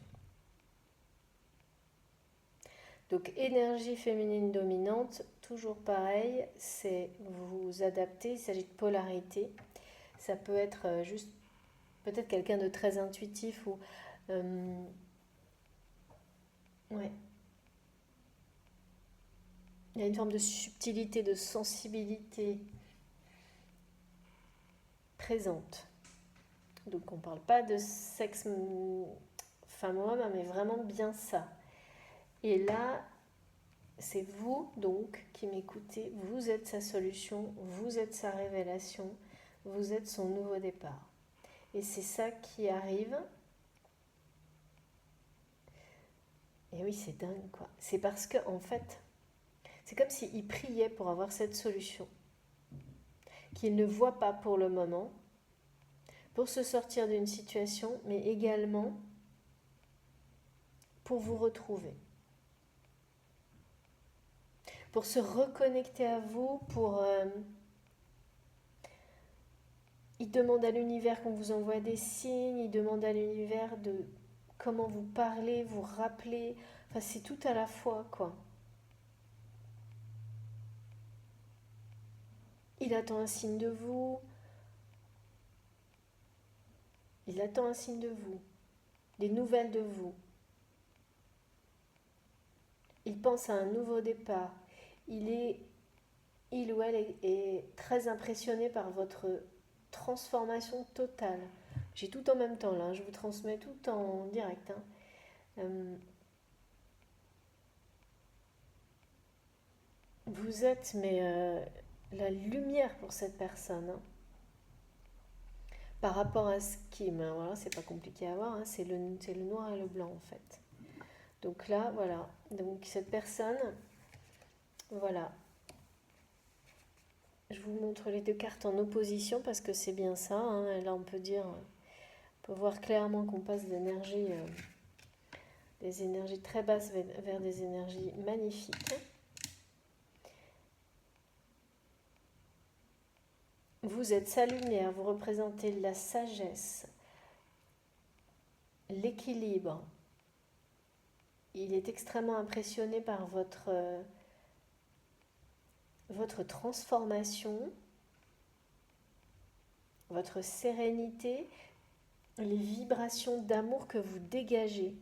Donc, énergie féminine dominante, toujours pareil, c'est vous adapter, il s'agit de polarité. Ça peut être juste, peut-être quelqu'un de très intuitif ou... ouais. Il y a une forme de subtilité, de sensibilité présente. Donc, on ne parle pas de sexe femme-homme, mais vraiment bien ça. Et là, c'est vous, donc, qui m'écoutez. Vous êtes sa solution, vous êtes sa révélation, vous êtes son nouveau départ. Et c'est ça qui arrive. Et oui, c'est dingue, quoi. C'est parce que, en fait, c'est comme s'il priait pour avoir cette solution, qu'il ne voit pas pour le moment, pour se sortir d'une situation, mais également pour vous retrouver. Pour se reconnecter à vous, pour... il demande à l'univers qu'on vous envoie des signes, il demande à l'univers de comment vous parlez, vous rappeler. Enfin, c'est tout à la fois, quoi. Il attend un signe de vous. Il attend un signe de vous. Des nouvelles de vous. Il pense à un nouveau départ. Il ou elle est très impressionné par votre transformation totale. J'ai tout en même temps là, je vous transmets tout en direct. Vous êtes la lumière pour cette personne. Par rapport à ce qui, voilà, c'est pas compliqué à voir, c'est le noir et le blanc en fait. Donc là, voilà. Donc cette personne, voilà. Je vous montre les deux cartes en opposition parce que c'est bien ça. Là, on peut dire, on peut voir clairement qu'on passe des énergies très basses vers des énergies magnifiques. Vous êtes sa lumière, vous représentez la sagesse, l'équilibre. Il est extrêmement impressionné par votre transformation, votre sérénité, les vibrations d'amour que vous dégagez,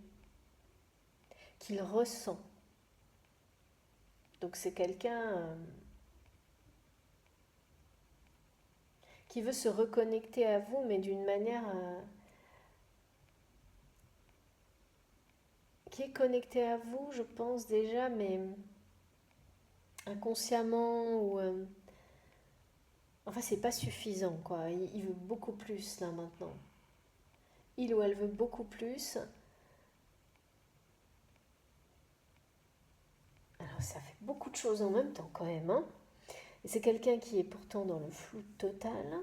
qu'il ressent. Donc c'est quelqu'un qui veut se reconnecter à vous, mais d'une manière qui est connecté à vous, je pense déjà, mais inconsciemment ou... enfin, c'est pas suffisant, quoi. Il veut beaucoup plus, là, maintenant. Il ou elle veut beaucoup plus. Alors, ça fait beaucoup de choses en même temps, quand même, hein. Et c'est quelqu'un qui est pourtant dans le flou total.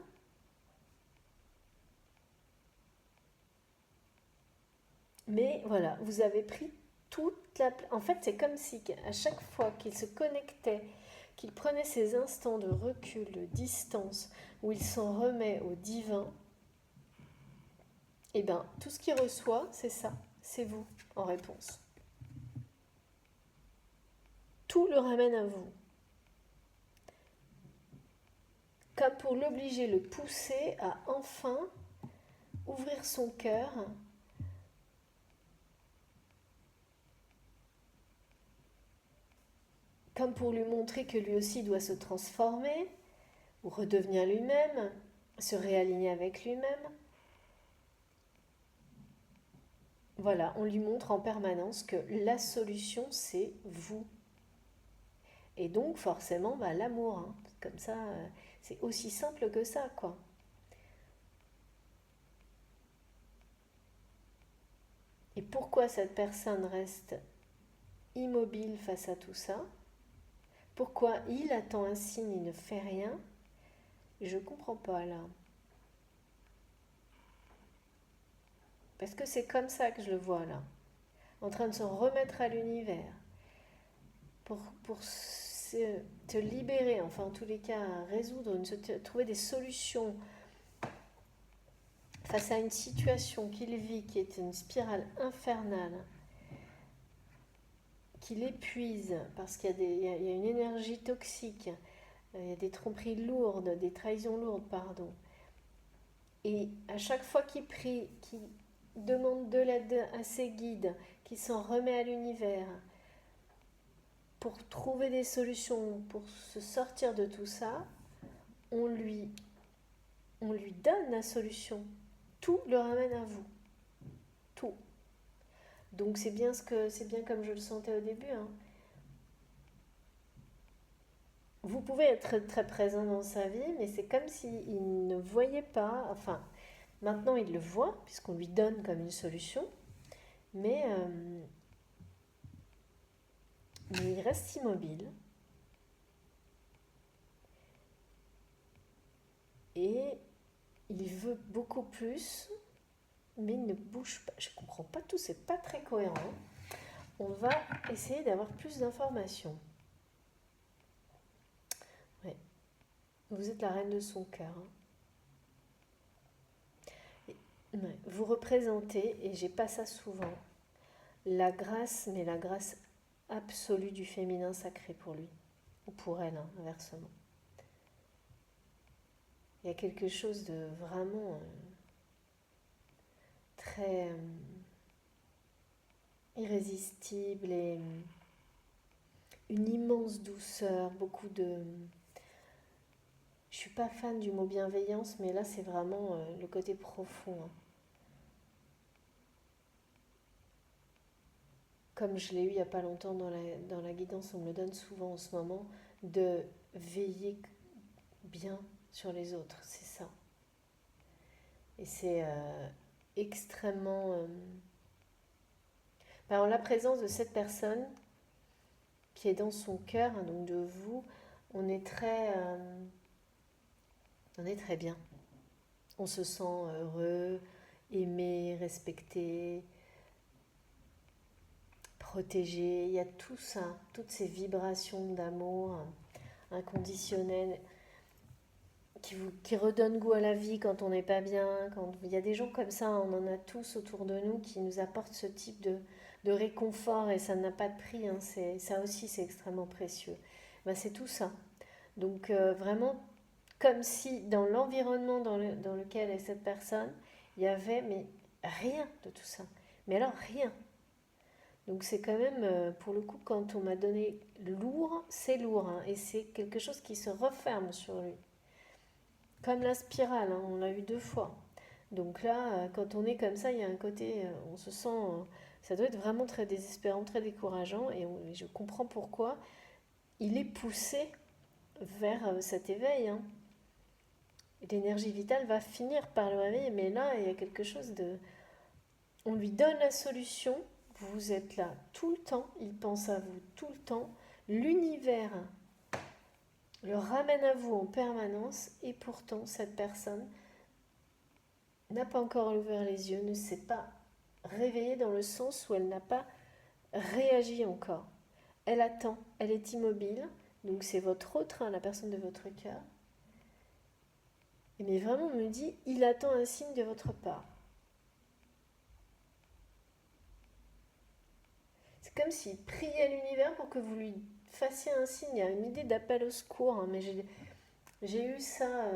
Mais voilà, vous avez pris toute la... En fait, c'est comme si à chaque fois qu'il se connectait, qu'il prenait ces instants de recul, de distance, où il s'en remet au divin, et bien tout ce qu'il reçoit, c'est ça, c'est vous en réponse. Tout le ramène à vous. Comme pour l'obliger, le pousser à enfin ouvrir son cœur comme pour lui montrer que lui aussi doit se transformer, ou redevenir lui-même, se réaligner avec lui-même. Voilà, on lui montre en permanence que la solution, c'est vous. Et donc, forcément, l'amour. Hein. Comme ça, c'est aussi simple que ça, quoi. Et pourquoi cette personne reste immobile face à tout ça? Pourquoi il attend un signe, il ne fait rien? Je ne comprends pas, là. Parce que c'est comme ça que je le vois, là. En train de se remettre à l'univers. Pour te libérer, enfin en tous les cas, résoudre, trouver des solutions face à une situation qu'il vit qui est une spirale infernale, qui l'épuise parce qu'il y a une énergie toxique, il y a des tromperies lourdes, des trahisons lourdes, pardon. Et à chaque fois qu'il prie, qu'il demande de l'aide à ses guides, qu'il s'en remet à l'univers, pour trouver des solutions, pour se sortir de tout ça, on lui donne la solution. Tout le ramène à vous. Tout. Donc c'est bien comme je le sentais au début. Hein. Vous pouvez être très présent dans sa vie, mais c'est comme s'il ne voyait pas. Enfin, maintenant il le voit, puisqu'on lui donne comme une solution, mais il reste immobile. Et il veut beaucoup plus, mais il ne bouge pas. Je ne comprends pas tout, c'est pas très cohérent. On va essayer d'avoir plus d'informations. Ouais. Vous êtes la reine de son cœur. Ouais. Vous représentez, et j'ai pas ça souvent, la grâce, mais la grâce absolue du féminin sacré pour lui, ou pour elle, hein, inversement. Il y a quelque chose de vraiment très irrésistible et une immense douceur, beaucoup de... Je suis pas fan du mot bienveillance, mais là c'est vraiment le côté profond. Hein. Comme je l'ai eu il n'y a pas longtemps dans la guidance, on me le donne souvent en ce moment, de veiller bien sur les autres, c'est ça. Et c'est extrêmement... en la présence de cette personne qui est dans son cœur, hein, donc de vous, on est très bien. On se sent heureux, aimé, respecté, protégé. Il y a tout ça, toutes ces vibrations d'amour inconditionnel qui redonnent goût à la vie quand on n'est pas bien. Il y a des gens comme ça, on en a tous autour de nous qui nous apportent ce type de réconfort et ça n'a pas de prix. Hein. Ça aussi, c'est extrêmement précieux. C'est tout ça. Donc vraiment, comme si dans l'environnement dans lequel est cette personne, il y avait mais rien de tout ça. Mais alors rien. Donc c'est quand même, pour le coup, quand on m'a donné lourd, c'est lourd. Hein, et c'est quelque chose qui se referme sur lui. Comme la spirale, hein, on l'a eu 2 fois. Donc là, quand on est comme ça, il y a un côté, on se sent, ça doit être vraiment très désespérant, très décourageant, et je comprends pourquoi il est poussé vers cet éveil. Hein. L'énergie vitale va finir par le réveiller, mais là, il y a quelque chose de... On lui donne la solution, vous êtes là tout le temps, il pense à vous tout le temps, l'univers le ramène à vous en permanence, et pourtant, cette personne n'a pas encore ouvert les yeux, ne s'est pas réveillée dans le sens où elle n'a pas réagi encore. Elle attend, elle est immobile, Donc c'est votre autre, hein, la personne de votre cœur. Mais vraiment, on me dit, il attend un signe de votre part. C'est comme s'il priait à l'univers pour que vous lui fassiez un signe. Il y a une idée d'appel au secours, hein, mais j'ai eu ça.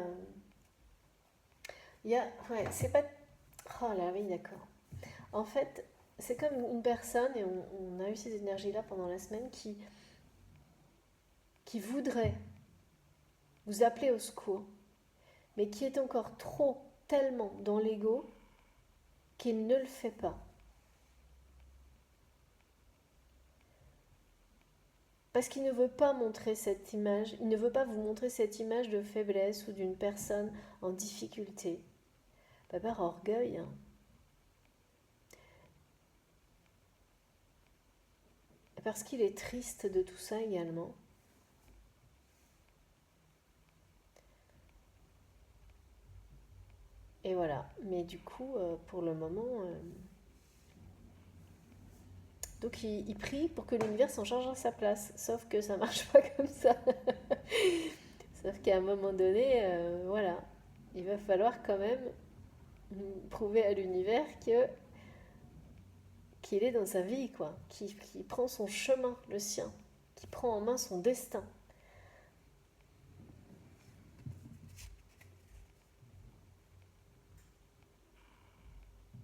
Il y a, ouais, c'est pas. Oh là, oui, d'accord. En fait, c'est comme une personne, et on a eu ces énergies-là pendant la semaine, qui voudrait vous appeler au secours, mais qui est encore trop, tellement dans l'ego, qu'il ne le fait pas. Parce qu'il ne veut pas montrer cette image, il ne veut pas vous montrer cette image de faiblesse ou d'une personne en difficulté. Pas par orgueil, hein. Parce qu'il est triste de tout ça également. Et voilà. Mais du coup, pour le moment, donc il prie pour que l'univers s'en charge à sa place. Sauf que ça marche pas comme ça. Sauf qu'à un moment donné, voilà, il va falloir quand même prouver à l'univers qu'il est dans sa vie, quoi, qu'il prend son chemin, le sien, qu'il prend en main son destin.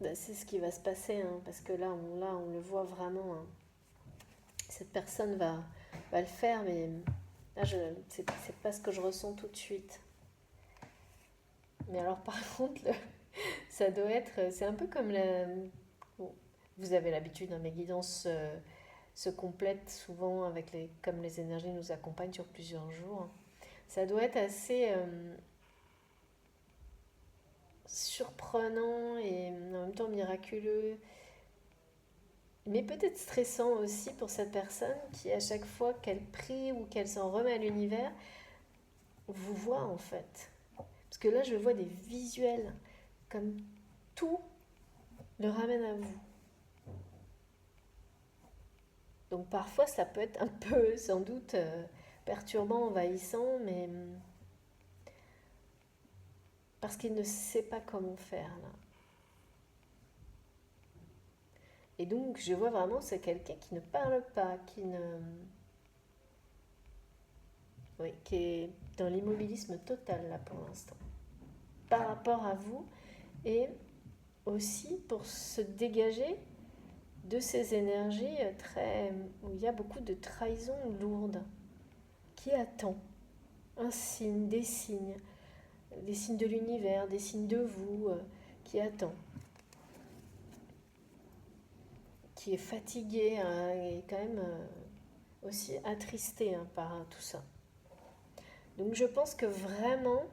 Ben, c'est ce qui va se passer, hein, parce que là, on le voit vraiment, hein. Cette personne va le faire, mais là, c'est pas ce que je ressens tout de suite. Mais alors, par contre, ça doit être, c'est un peu comme bon, vous avez l'habitude, hein, mes guidances se complètent souvent comme les énergies nous accompagnent sur plusieurs jours. Ça doit être assez surprenant et en même temps miraculeux, mais peut-être stressant aussi pour cette personne qui, à chaque fois qu'elle prie ou qu'elle s'en remet à l'univers, vous voit en fait. Parce que là, je vois des visuels, comme tout le ramène à vous. Donc parfois, ça peut être un peu, sans doute, perturbant, envahissant, mais parce qu'il ne sait pas comment faire là. Et donc, je vois vraiment, c'est quelqu'un qui ne parle pas, oui, qui est dans l'immobilisme total là pour l'instant, par rapport à vous, et aussi pour se dégager de ces énergies où il y a beaucoup de trahison lourde, qui attend un signe, des signes de l'univers, des signes de vous, qui attend, qui est fatigué, hein, et quand même aussi attristé, hein, par tout ça. Donc je pense que vraiment,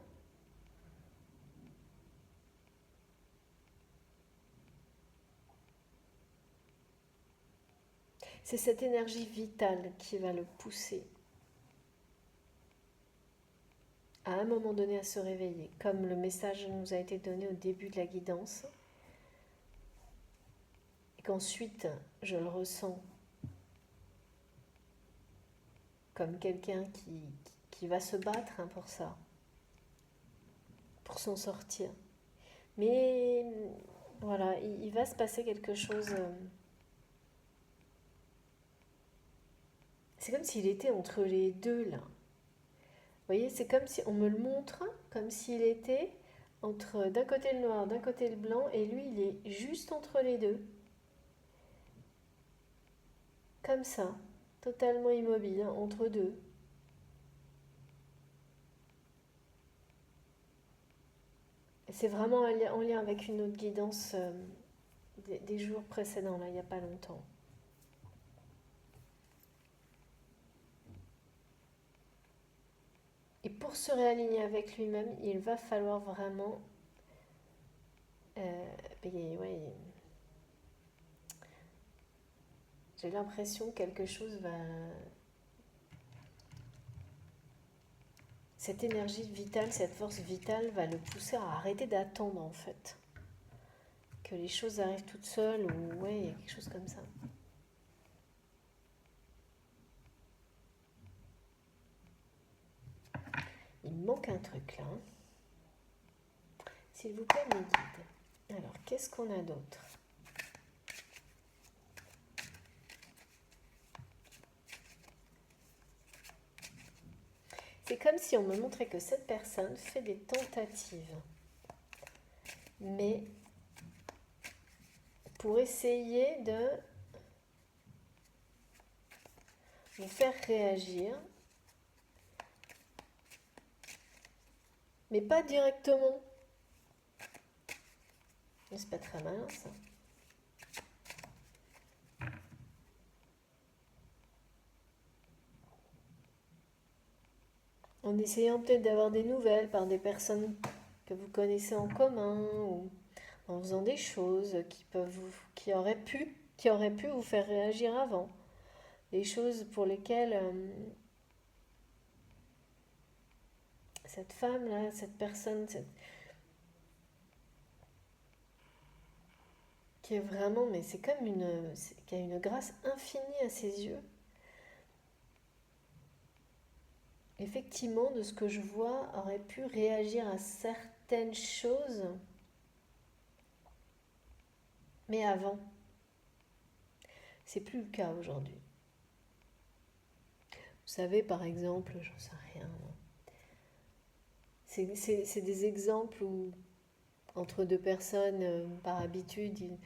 c'est cette énergie vitale qui va le pousser à un moment donné à se réveiller, comme le message nous a été donné au début de la guidance, et qu'ensuite je le ressens comme quelqu'un qui va se battre, hein, pour ça, pour s'en sortir. Mais voilà, il va se passer quelque chose. C'est comme s'il était entre les deux là. Vous voyez, c'est comme si on me le montre, comme s'il était entre d'un côté le noir, d'un côté le blanc, et lui il est juste entre les deux. Comme ça, totalement immobile, hein, entre deux. Et c'est vraiment en lien avec une autre guidance des jours précédents, là, il n'y a pas longtemps. Et pour se réaligner avec lui-même, il va falloir vraiment... ouais, j'ai l'impression que quelque chose va... Cette énergie vitale, cette force vitale va le pousser à arrêter d'attendre en fait. Que les choses arrivent toutes seules, ou ouais, il y a quelque chose comme ça. il me manque un truc là. S'il vous plaît, mes guides. Alors, qu'est-ce qu'on a d'autre? C'est comme si on me montrait que cette personne fait des tentatives. Mais pour essayer de vous faire réagir, mais pas directement. C'est pas très malin ça. En essayant peut-être d'avoir des nouvelles par des personnes que vous connaissez en commun ou en faisant des choses qui auraient pu vous faire réagir avant. Des choses pour lesquelles cette femme-là, cette personne, qui est vraiment, mais c'est comme qui a une grâce infinie à ses yeux. Effectivement, de ce que je vois, aurait pu réagir à certaines choses, mais avant. C'est plus le cas aujourd'hui. Vous savez, par exemple, j'en sais rien. C'est des exemples où, entre deux personnes, par habitude,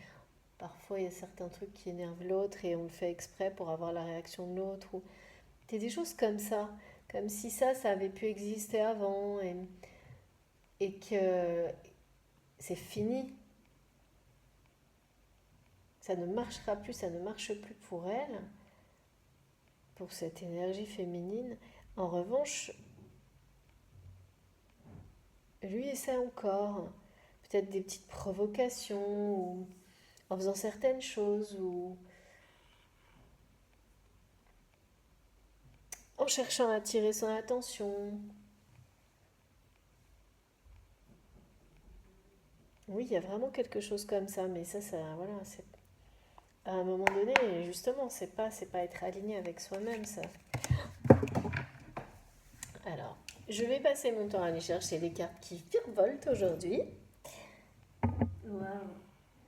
parfois il y a certains trucs qui énervent l'autre et on le fait exprès pour avoir la réaction de l'autre. C'est des choses comme ça, comme si ça avait pu exister avant et que c'est fini. Ça ne marchera plus, ça ne marche plus pour elle, pour cette énergie féminine. En revanche, lui essaie encore, peut-être des petites provocations, ou en faisant certaines choses, ou en cherchant à attirer son attention. Oui, il y a vraiment quelque chose comme ça, mais ça voilà, c'est à un moment donné, justement, c'est pas être aligné avec soi-même, ça. Alors, je vais passer mon temps à aller chercher les cartes qui virevoltent aujourd'hui. Waouh.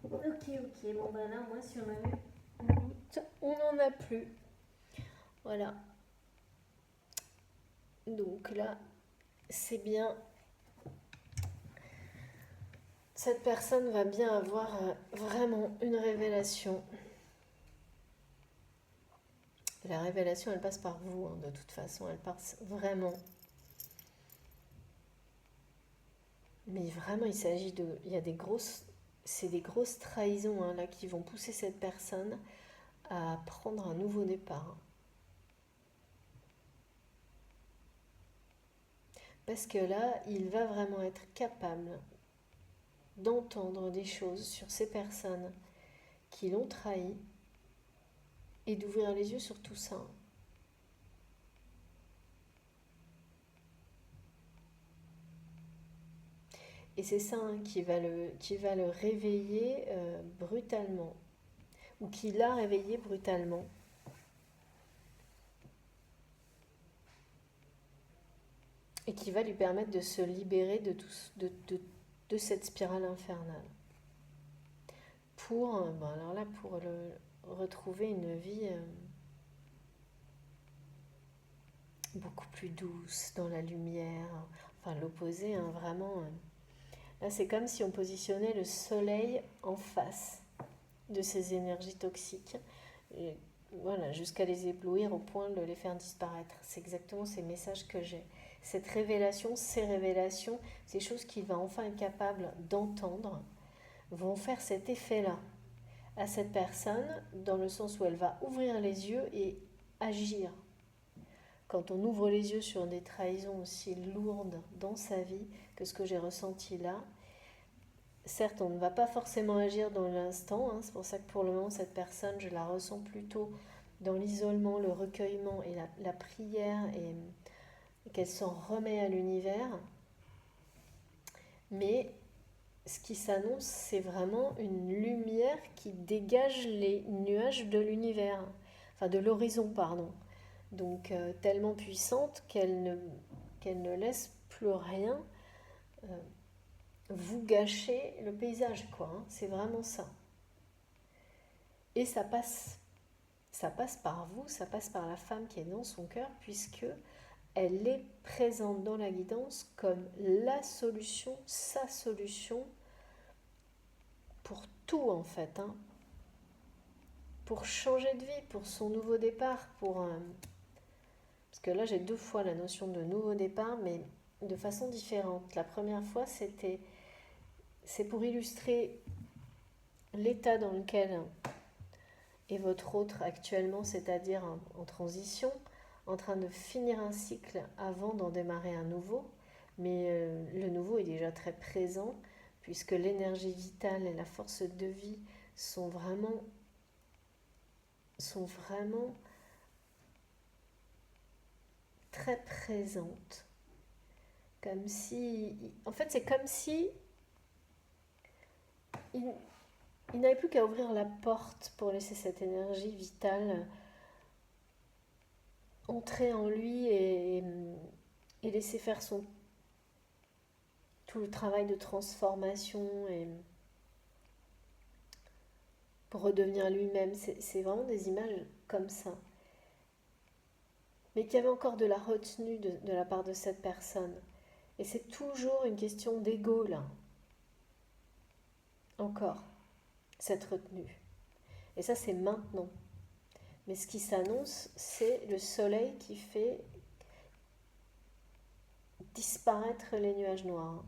Ok, bon ben là, moi, si on avait un doute, on n'en a plus. Voilà. Donc là, c'est bien. Cette personne va bien avoir vraiment une révélation. La révélation, elle passe par vous, hein, de toute façon, elle passe vraiment. Mais vraiment, il y a des grosses trahisons hein, là qui vont pousser cette personne à prendre un nouveau départ. Parce que là, il va vraiment être capable d'entendre des choses sur ces personnes qui l'ont trahi et d'ouvrir les yeux sur tout ça. Et c'est ça hein, qui va le réveiller brutalement, ou qui l'a réveillé brutalement. Et qui va lui permettre de se libérer de cette spirale infernale. Pour retrouver une vie beaucoup plus douce, dans la lumière, enfin l'opposé, hein, vraiment. Là, c'est comme si on positionnait le soleil en face de ces énergies toxiques, et, voilà, jusqu'à les éblouir au point de les faire disparaître. C'est exactement ces messages que j'ai. Cette révélation, ces choses qu'il va enfin être capable d'entendre, vont faire cet effet-là à cette personne, dans le sens où elle va ouvrir les yeux et agir. Quand on ouvre les yeux sur des trahisons aussi lourdes dans sa vie que ce que j'ai ressenti là, certes, on ne va pas forcément agir dans l'instant, hein, c'est pour ça que pour le moment, cette personne, je la ressens plutôt dans l'isolement, le recueillement et la prière, et qu'elle s'en remet à l'univers. Mais ce qui s'annonce, c'est vraiment une lumière qui dégage les nuages de l'univers, enfin de l'horizon, pardon. Donc tellement puissante qu'elle ne laisse plus rien vous gâcher le paysage, quoi. Hein. C'est vraiment ça. Et ça passe par vous, ça passe par la femme qui est dans son cœur, puisque elle est présente dans la guidance comme la solution, sa solution pour tout en fait, hein. Pour changer de vie, pour son nouveau départ, parce que là j'ai 2 fois la notion de nouveau départ, mais de façon différente. La première fois c'est pour illustrer l'état dans lequel est votre autre actuellement, c'est-à-dire en transition, en train de finir un cycle avant d'en démarrer un nouveau. Mais le nouveau est déjà très présent, puisque l'énergie vitale et la force de vie sont vraiment très présentes. Comme si... En fait, c'est comme si il n'avait plus qu'à ouvrir la porte pour laisser cette énergie vitale entrer en lui et laisser faire tout le travail de transformation et pour redevenir lui-même. C'est vraiment des images comme ça. Mais qu'il y avait encore de la retenue de la part de cette personne. Et c'est toujours une question d'ego, là. Encore, cette retenue. Et ça, c'est maintenant. Mais ce qui s'annonce, c'est le soleil qui fait disparaître les nuages noirs.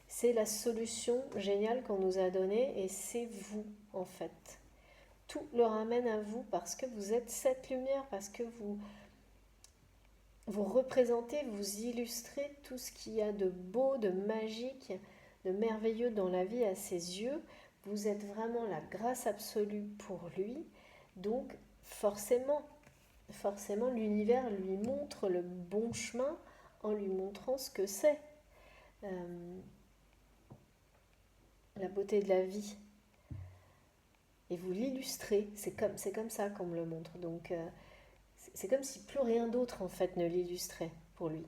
C'est la solution géniale qu'on nous a donnée et c'est vous, en fait. Tout le ramène à vous parce que vous êtes cette lumière, parce que vous représentez, vous illustrez tout ce qu'il y a de beau, de magique, de merveilleux dans la vie à ses yeux. Vous êtes vraiment la grâce absolue pour lui. Donc forcément, l'univers lui montre le bon chemin en lui montrant ce que c'est. La beauté de la vie. Et vous l'illustrez, c'est comme ça qu'on me le montre. Donc c'est comme si plus rien d'autre en fait ne l'illustrait pour lui.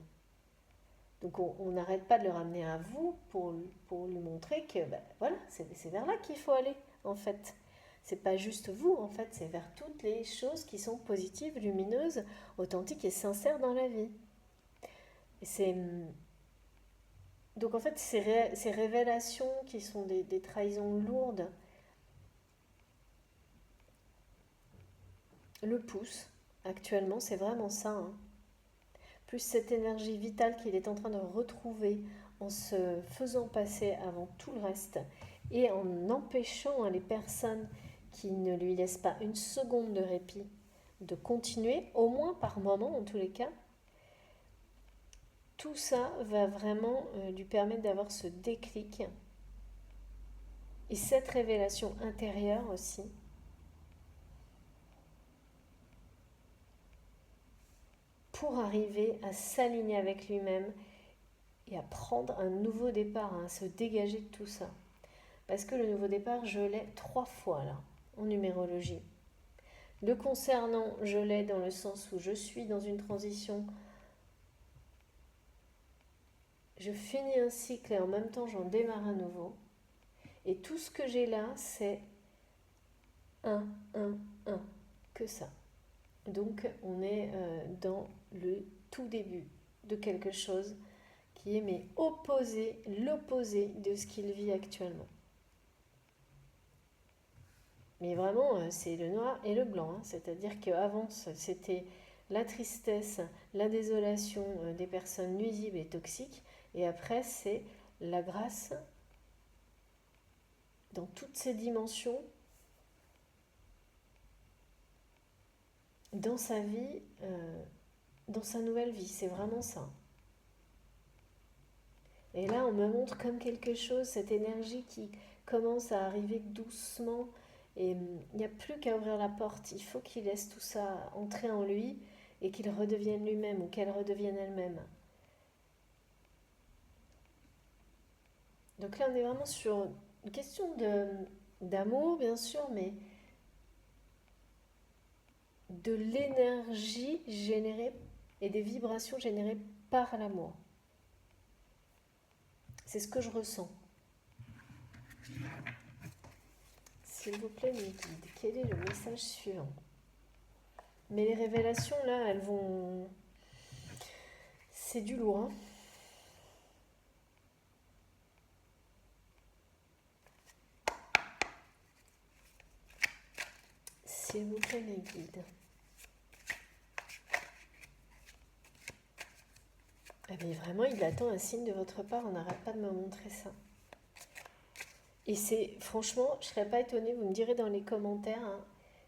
Donc on n'arrête pas de le ramener à vous pour lui montrer que voilà, c'est vers là qu'il faut aller en fait. C'est pas juste vous en fait, c'est vers toutes les choses qui sont positives, lumineuses, authentiques et sincères dans la vie. Et donc en fait ces révélations qui sont des trahisons lourdes le poussent actuellement, c'est vraiment ça, hein. Plus cette énergie vitale qu'il est en train de retrouver en se faisant passer avant tout le reste et en empêchant les personnes qui ne lui laissent pas une seconde de répit de continuer, au moins par moment en tous les cas, tout ça va vraiment lui permettre d'avoir ce déclic et cette révélation intérieure aussi pour arriver à s'aligner avec lui-même et à prendre un nouveau départ, à se dégager de tout ça. Parce que le nouveau départ, je l'ai 3 fois là, en numérologie. Le concernant, je l'ai dans le sens où je suis dans une transition, je finis un cycle et en même temps j'en démarre un nouveau. Et tout ce que j'ai là, c'est 1, 1, 1, que ça. Donc on est dans le tout début de quelque chose qui est mais l'opposé de ce qu'il vit actuellement. Mais vraiment, c'est le noir et le blanc, hein. C'est-à-dire qu'avant, c'était la tristesse, la désolation des personnes nuisibles et toxiques, et après, c'est la grâce dans toutes ses dimensions, dans sa vie, dans sa nouvelle vie. C'est vraiment ça. Et là, on me montre comme quelque chose, cette énergie qui commence à arriver doucement. Et il n'y a plus qu'à ouvrir la porte. Il faut qu'il laisse tout ça entrer en lui et qu'il redevienne lui-même ou qu'elle redevienne elle-même. Donc là, on est vraiment sur une question d'amour, bien sûr, mais de l'énergie générée et des vibrations générées par l'amour. C'est ce que je ressens. S'il vous plaît, mes guides, quel est le message suivant? Mais les révélations, là, elles vont... C'est du lourd, hein. S'il vous plaît, mes guides. Eh bien, vraiment, il attend un signe de votre part, on n'arrête pas de me montrer ça. Et c'est, franchement, je ne serais pas étonnée, vous me direz dans les commentaires, hein,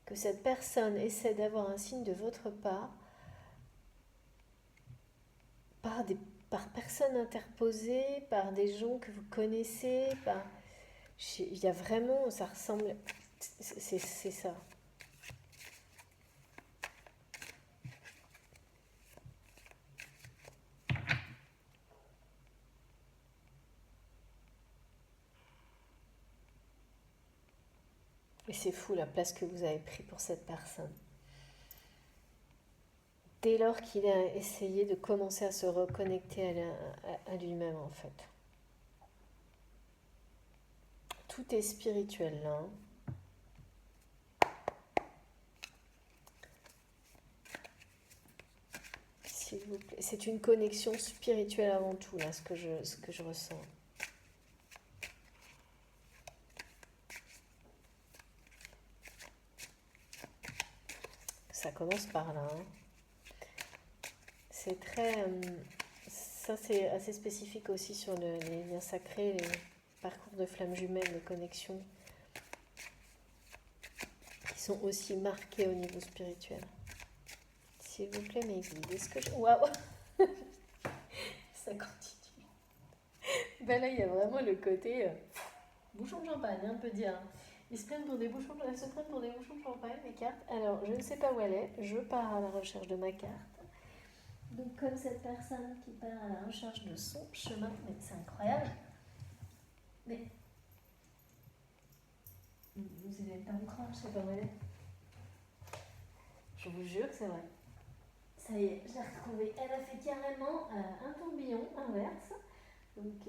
que cette personne essaie d'avoir un signe de votre part par personnes interposées, par des gens que vous connaissez, il y a vraiment, ça ressemble, c'est ça. Et c'est fou la place que vous avez pris pour cette personne. Dès lors qu'il a essayé de commencer à se reconnecter à lui-même, en fait. Tout est spirituel là. S'il vous plaît. C'est une connexion spirituelle avant tout, là, ce que je ressens. Ça commence par là. Hein. C'est très... ça, c'est assez spécifique aussi sur les liens sacrés, les parcours de flammes jumelles, les connexions qui sont aussi marquées au niveau spirituel. S'il vous plaît, mes guides, est-ce que je... Waouh. Ça continue. Ben là, il y a vraiment le côté bouchon de champagne, on peut dire. Elles se prennent pour des bouchons de champagne, mes cartes. Alors, je ne sais pas où elle est. Je pars à la recherche de ma carte. Donc, comme cette personne qui part à la recherche de son chemin, mais c'est incroyable. Mais vous n'allez pas me croire, je sais pas où elle est. Je vous jure que c'est vrai. Ça y est, je l'ai retrouvée. Elle a fait carrément un tourbillon inverse. Donc,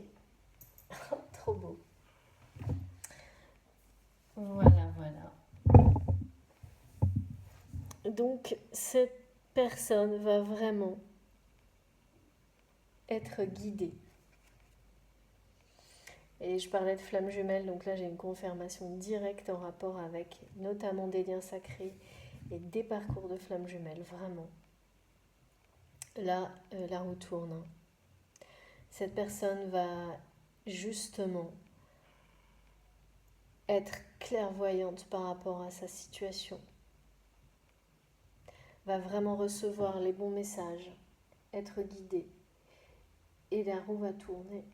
trop beau. Voilà, voilà. Donc, cette personne va vraiment être guidée. Et je parlais de flammes jumelles, donc là j'ai une confirmation directe en rapport avec notamment des liens sacrés et des parcours de flammes jumelles, vraiment. Là, la roue tourne. Cette personne va justement être clairvoyante par rapport à sa situation, va vraiment recevoir les bons messages, être guidée, et la roue va tourner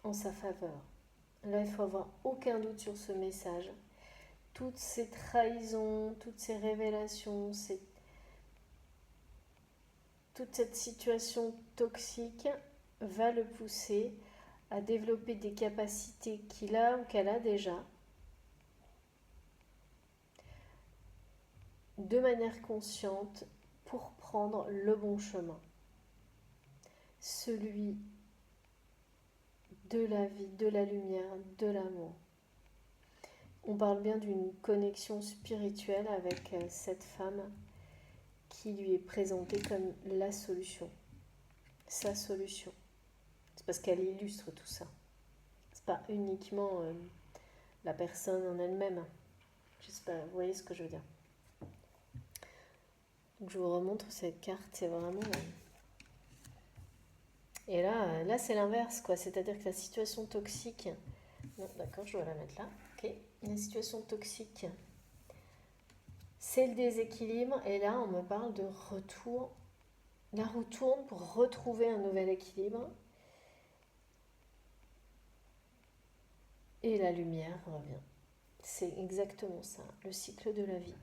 en sa faveur. Là, il faut avoir aucun doute sur ce message. Toutes ces trahisons, toutes ces révélations, toute cette situation toxique va le pousser à développer des capacités qu'il a ou qu'elle a déjà, de manière consciente, pour prendre le bon chemin. Celui de la vie, de la lumière, de l'amour. On parle bien d'une connexion spirituelle avec cette femme qui lui est présentée comme la solution, sa solution. C'est parce qu'elle illustre tout ça. C'est pas uniquement la personne en elle-même. J'espère, vous voyez ce que je veux dire. Donc je vous remontre cette carte, c'est vraiment... Et là c'est l'inverse, quoi. C'est-à-dire que la situation toxique... Non, d'accord, je dois la mettre là. Ok. La situation toxique, c'est le déséquilibre. Et là, on me parle de retour. La roue tourne pour retrouver un nouvel équilibre. Et la lumière revient. C'est exactement ça, le cycle de la vie.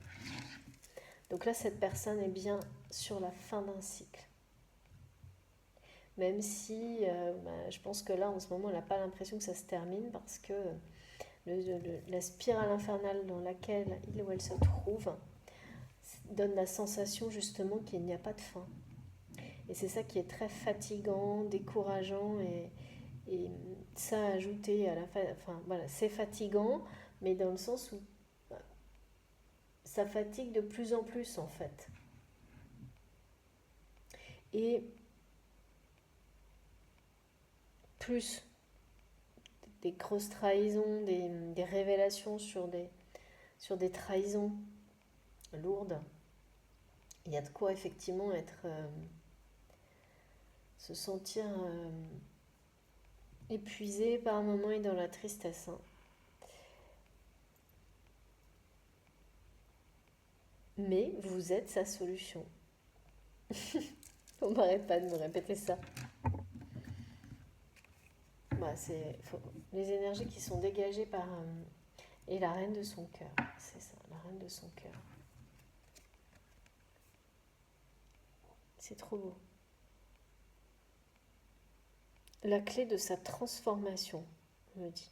Donc là, cette personne est bien sur la fin d'un cycle. Même si je pense que là, en ce moment, elle n'a pas l'impression que ça se termine parce que la spirale infernale dans laquelle il ou elle se trouve donne la sensation justement qu'il n'y a pas de fin. Et c'est ça qui est très fatigant, décourageant et ça ajouté à la fin, enfin voilà, c'est fatigant, mais dans le sens où ça fatigue de plus en plus en fait. Et plus des grosses trahisons, des révélations sur des trahisons lourdes, il y a de quoi effectivement être, se sentir épuisé par un moment et dans la tristesse, hein. Mais vous êtes sa solution. On n'arrête pas de me répéter ça. Bah, les énergies qui sont dégagées par... et la reine de son cœur, c'est ça, la reine de son cœur. C'est trop beau. La clé de sa transformation, me dit.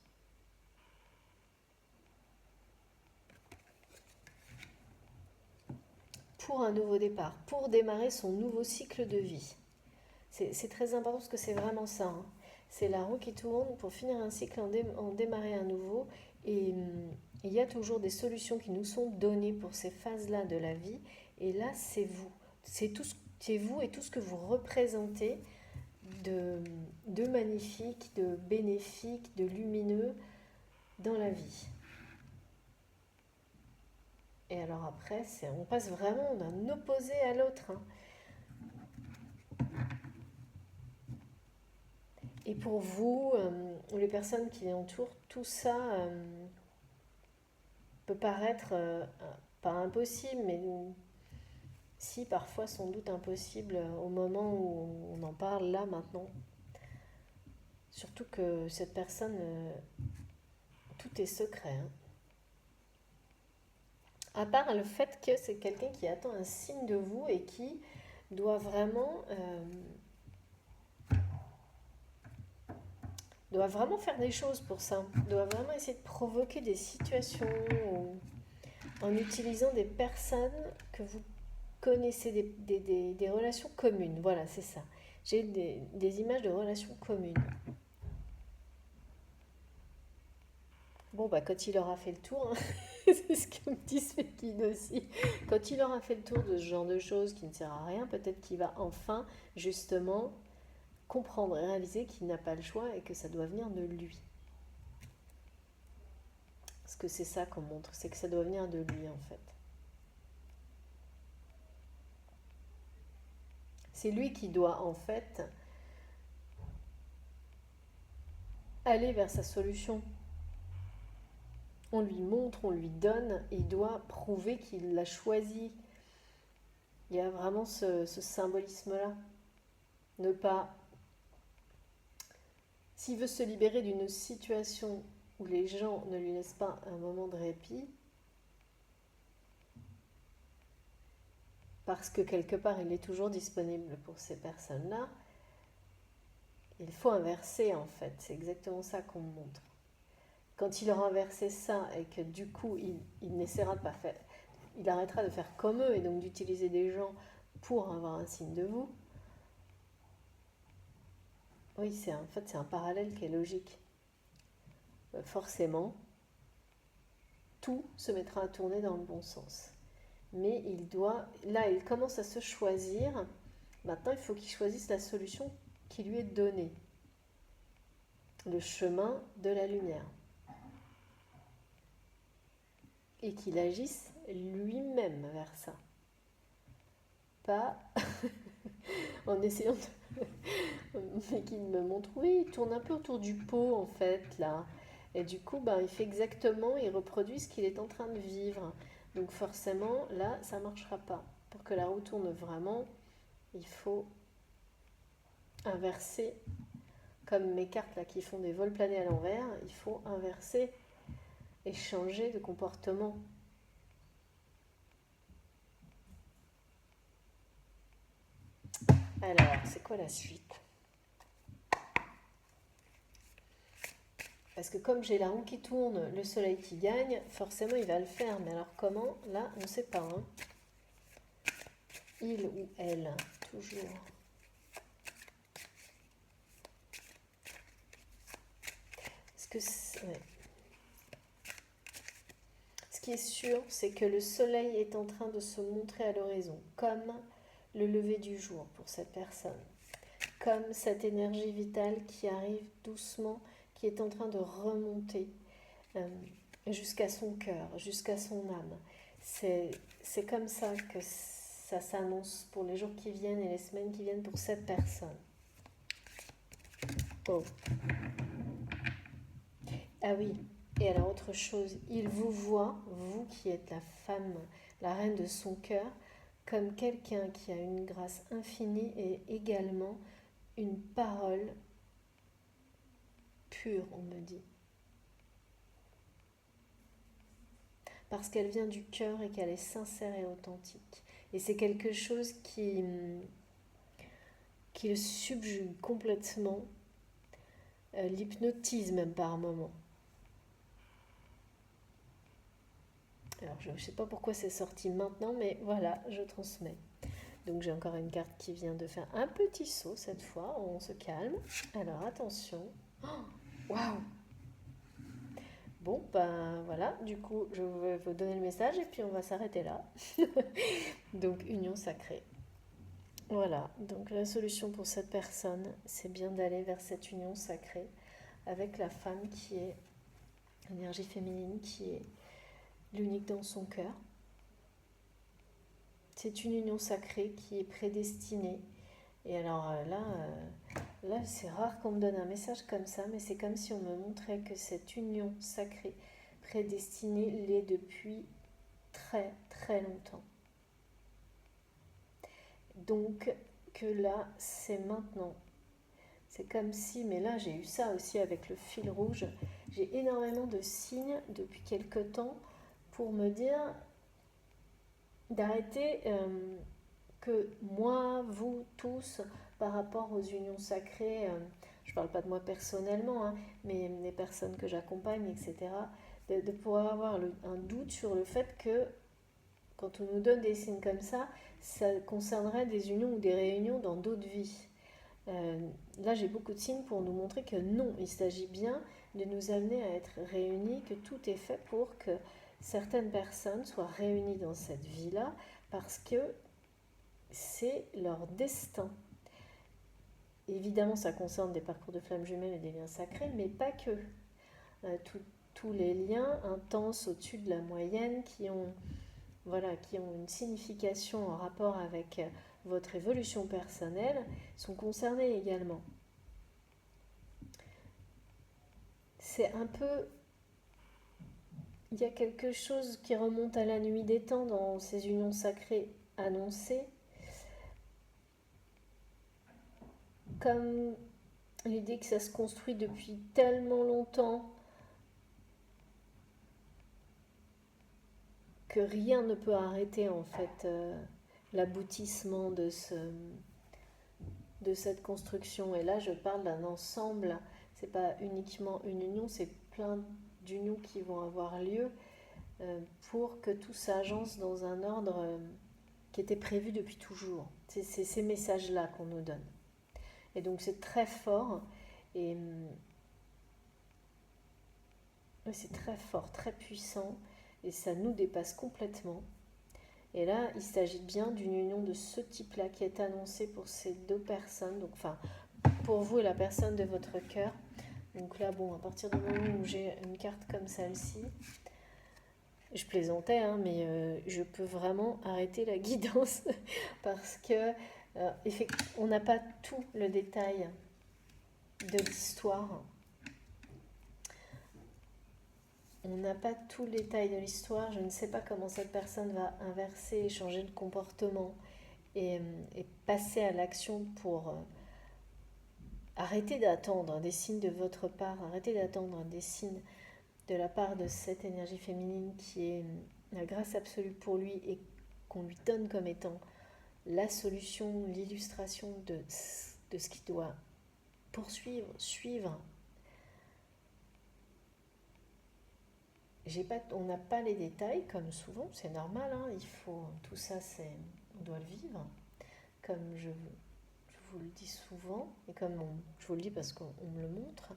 Pour un nouveau départ, pour démarrer son nouveau cycle de vie. C'est très important parce que c'est vraiment ça, hein. C'est la roue qui tourne pour finir un cycle, en démarrer un nouveau. Et il y a toujours des solutions qui nous sont données pour ces phases-là de la vie. Et là, c'est vous. C'est vous et tout ce que vous représentez de magnifique, de bénéfique, de lumineux dans la vie. Et alors après, on passe vraiment d'un opposé à l'autre, hein. Et pour vous, ou les personnes qui l'entourent, tout ça peut paraître pas impossible, mais si parfois sans doute impossible au moment où on en parle là maintenant. Surtout que cette personne, tout est secret, hein. À part le fait que c'est quelqu'un qui attend un signe de vous et qui doit vraiment faire des choses pour ça, doit vraiment essayer de provoquer des situations en utilisant des personnes que vous connaissez, des relations communes. Voilà, c'est ça. J'ai des images de relations communes. Bon, bah, quand il aura fait le tour, hein, c'est ce que me dit Svekine aussi. Quand il aura fait le tour de ce genre de choses qui ne sert à rien, peut-être qu'il va enfin, justement, comprendre et réaliser qu'il n'a pas le choix et que ça doit venir de lui. Parce que c'est ça qu'on montre, c'est que ça doit venir de lui, en fait. C'est lui qui doit, en fait, aller vers sa solution. On lui montre, on lui donne, et il doit prouver qu'il l'a choisi. Il y a vraiment ce symbolisme-là. Ne pas... S'il veut se libérer d'une situation où les gens ne lui laissent pas un moment de répit, parce que quelque part il est toujours disponible pour ces personnes-là, il faut inverser en fait. C'est exactement ça qu'on montre. Quand il aura inversé ça et que du coup il n'essaiera de pas faire, il arrêtera de faire comme eux et donc d'utiliser des gens pour avoir un signe de vous. Oui, en fait c'est un parallèle qui est logique. Forcément, tout se mettra à tourner dans le bon sens. Mais là il commence à se choisir. Maintenant il faut qu'il choisisse la solution qui lui est donnée. Le chemin de la lumière. Et qu'il agisse lui-même vers ça. Pas en essayant de... Mais qu'il me montre, oui, il tourne un peu autour du pot en fait, là. Et du coup, il fait exactement, il reproduit ce qu'il est en train de vivre. Donc forcément, là, ça ne marchera pas. Pour que la roue tourne vraiment, il faut inverser, comme mes cartes là qui font des vols planés à l'envers, il faut inverser et changer de comportement. Alors, c'est quoi la suite? Parce que comme j'ai la roue qui tourne, le soleil qui gagne, forcément il va le faire. Mais alors comment? Là, on ne sait pas, hein. Il ou elle, toujours. ouais. Ce qui est sûr, c'est que le soleil est en train de se montrer à l'horizon, comme le lever du jour pour cette personne, comme cette énergie vitale qui arrive doucement, qui est en train de remonter jusqu'à son cœur, jusqu'à son âme. C'est comme ça que ça s'annonce pour les jours qui viennent et les semaines qui viennent pour cette personne. Oh. Ah oui, et alors autre chose, il vous voit, vous qui êtes la femme, la reine de son cœur, comme quelqu'un qui a une grâce infinie et également une parole pure, on me dit. Parce qu'elle vient du cœur et qu'elle est sincère et authentique. Et c'est quelque chose qui le subjugue complètement, l'hypnotise même par moments. Alors je ne sais pas pourquoi c'est sorti maintenant, mais voilà, je transmets. Donc j'ai encore une carte qui vient de faire un petit saut cette fois, on se calme. Alors attention. Waouh! Bon, ben voilà, du coup je vais vous donner le message et puis on va s'arrêter là. Donc union sacrée. Voilà, donc la solution pour cette personne, c'est bien d'aller vers cette union sacrée avec la femme qui est l'énergie féminine, qui est l'unique dans son cœur. C'est une union sacrée qui est prédestinée. Et alors là c'est rare qu'on me donne un message comme ça, mais c'est comme si on me montrait que cette union sacrée prédestinée l'est depuis très très longtemps. Donc que là, c'est maintenant. C'est comme si, mais là j'ai eu ça aussi avec le fil rouge, j'ai énormément de signes depuis quelque temps pour me dire d'arrêter que moi, vous, tous, par rapport aux unions sacrées, je ne parle pas de moi personnellement, hein, mais les personnes que j'accompagne, etc., de pouvoir avoir un doute sur le fait que quand on nous donne des signes comme ça concernerait des unions ou des réunions dans d'autres vies. Là, j'ai beaucoup de signes pour nous montrer que non, il s'agit bien de nous amener à être réunis, que tout est fait pour que certaines personnes soient réunies dans cette vie-là, parce que c'est leur destin. Évidemment, ça concerne des parcours de flammes jumelles et des liens sacrés, mais pas que. Tous les liens intenses au-dessus de la moyenne qui ont une signification en rapport avec votre évolution personnelle sont concernés également. C'est un peu... Il y a quelque chose qui remonte à la nuit des temps dans ces unions sacrées annoncées, comme l'idée que ça se construit depuis tellement longtemps que rien ne peut arrêter en fait l'aboutissement de cette construction. Et là, je parle d'un ensemble. C'est pas uniquement une union, c'est plein d'unions qui vont avoir lieu pour que tout s'agence dans un ordre qui était prévu depuis toujours. C'est ces messages-là qu'on nous donne. Et donc c'est très fort et c'est très fort, très puissant et ça nous dépasse complètement. Et là, il s'agit bien d'une union de ce type-là qui est annoncée pour ces deux personnes, donc enfin pour vous et la personne de votre cœur. Donc là, bon, à partir du moment où j'ai une carte comme celle-ci, je plaisantais, hein, mais je peux vraiment arrêter la guidance parce que on n'a pas tout le détail de l'histoire. On n'a pas tout le détail de l'histoire. Je ne sais pas comment cette personne va inverser et changer de comportement et passer à l'action pour arrêter d'attendre des signes de votre part, arrêter d'attendre des signes de la part de cette énergie féminine qui est la grâce absolue pour lui et qu'on lui donne comme étant la solution, l'illustration de ce qu'il doit poursuivre, suivre. On n'a pas les détails comme souvent, c'est normal, hein, tout ça, on doit le vivre, comme je vous le dis souvent, et comme je vous le dis parce qu'on me le montre.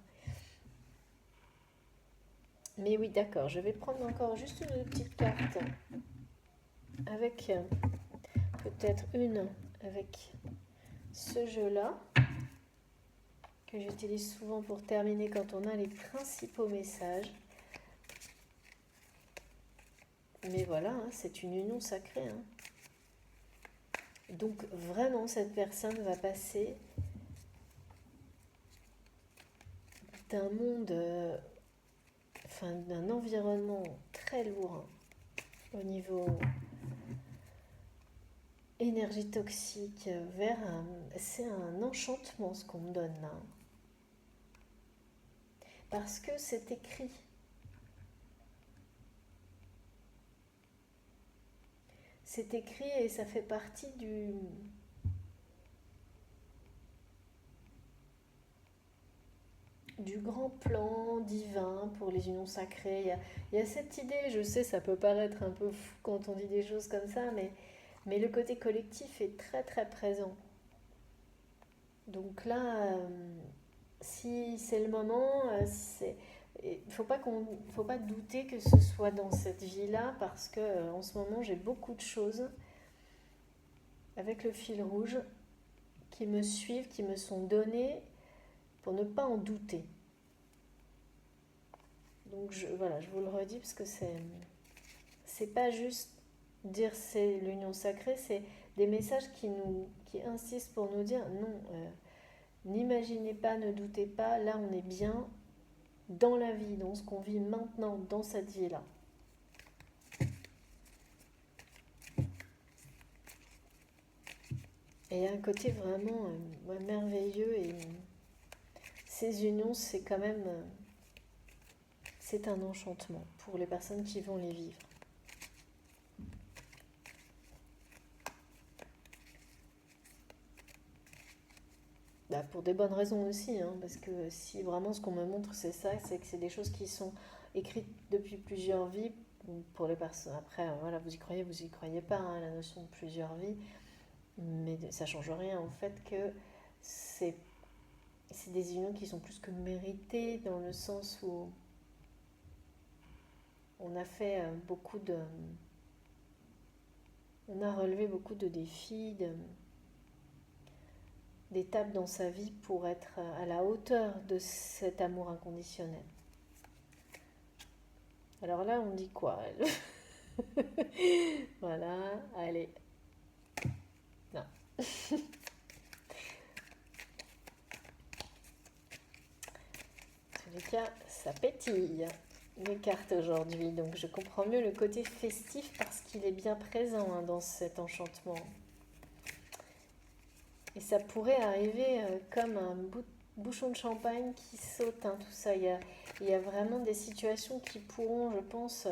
Mais oui, d'accord, je vais prendre encore juste une petite carte avec peut-être une avec ce jeu-là que j'utilise souvent pour terminer quand on a les principaux messages. Mais voilà, hein, c'est une union sacrée. Hein. Donc vraiment, cette personne va passer d'un monde, enfin d'un environnement très lourd au niveau énergie toxique vers un... C'est un enchantement ce qu'on me donne là. Parce que c'est écrit. C'est écrit et ça fait partie du grand plan divin pour les unions sacrées. Il y a cette idée, je sais, ça peut paraître un peu fou quand on dit des choses comme ça, mais le côté collectif est très très présent. Donc là, si c'est le moment, il ne faut pas douter que ce soit dans cette vie-là parce que en ce moment j'ai beaucoup de choses avec le fil rouge qui me suivent, qui me sont données pour ne pas en douter. Donc voilà, je vous le redis parce que c'est pas juste dire c'est l'union sacrée, c'est des messages qui insistent pour nous dire non, n'imaginez pas, ne doutez pas, là on est bien dans la vie, dans ce qu'on vit maintenant, dans cette vie-là. Et il y a un côté vraiment merveilleux et ces unions, c'est quand même, c'est un enchantement pour les personnes qui vont les vivre. Bah, pour des bonnes raisons aussi, hein, parce que si vraiment ce qu'on me montre c'est ça, c'est que c'est des choses qui sont écrites depuis plusieurs vies. Pour les personnes, après, voilà, vous y croyez pas, hein, la notion de plusieurs vies, mais ça change rien en fait que c'est c'est des unions qui sont plus que méritées dans le sens où on a fait on a relevé beaucoup de défis, d'étapes dans sa vie pour être à la hauteur de cet amour inconditionnel. Alors là, on dit quoi? Voilà, allez. Non. En tous les cas, ça pétille les cartes aujourd'hui. Donc je comprends mieux le côté festif parce qu'il est bien présent hein, dans cet enchantement. Et ça pourrait arriver comme un bouchon de champagne qui saute, hein, tout ça. Il y a vraiment des situations qui pourront, je pense,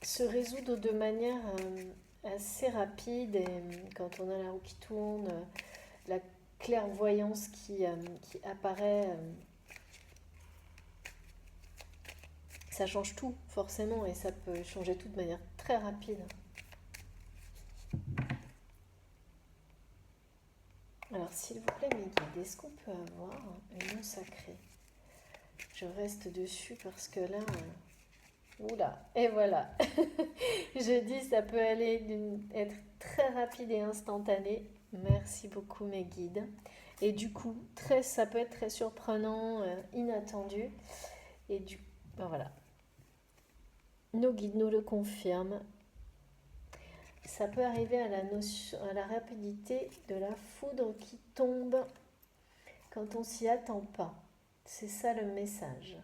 se résoudre de manière assez rapide. Et quand on a la roue qui tourne, la clairvoyance qui apparaît, ça change tout, forcément, et ça peut changer tout de manière très rapide. Alors, s'il vous plaît, mes guides, est-ce qu'on peut avoir un nom sacré? Je reste dessus parce que là... Oula, et voilà. Je dis, ça peut être très rapide et instantané. Merci beaucoup, mes guides. Et du coup, ça peut être très surprenant, inattendu. Et ben voilà. Nos guides nous le confirment. Ça peut arriver à la rapidité de la foudre qui tombe quand on s'y attend pas. C'est ça le message.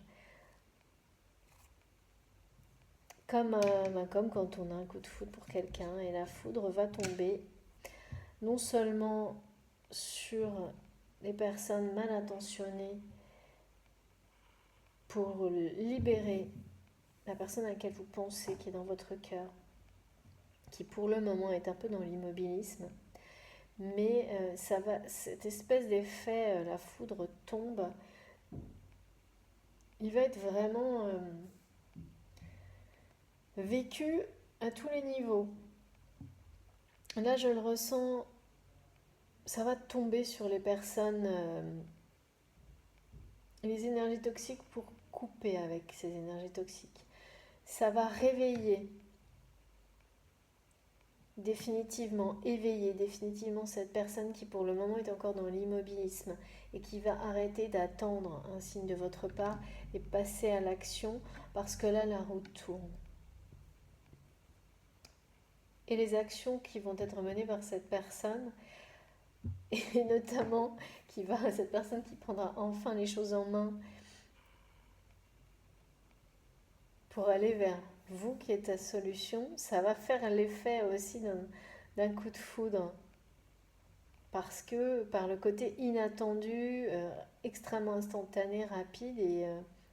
Comme quand on a un coup de foudre pour quelqu'un et la foudre va tomber non seulement sur les personnes mal intentionnées pour libérer la personne à laquelle vous pensez qui est dans votre cœur, qui pour le moment est un peu dans l'immobilisme, mais cette espèce d'effet, la foudre tombe, il va être vraiment vécu à tous les niveaux. Là, je le ressens, ça va tomber sur les personnes les énergies toxiques pour couper avec ces énergies toxiques. Ça va réveiller définitivement, éveiller définitivement cette personne qui pour le moment est encore dans l'immobilisme et qui va arrêter d'attendre un signe de votre part et passer à l'action parce que là la roue tourne. Et les actions qui vont être menées par cette personne, et notamment cette personne qui prendra enfin les choses en main pour aller vers vous qui êtes la solution, ça va faire l'effet aussi d'un coup de foudre. Parce que par le côté inattendu, extrêmement instantané, rapide et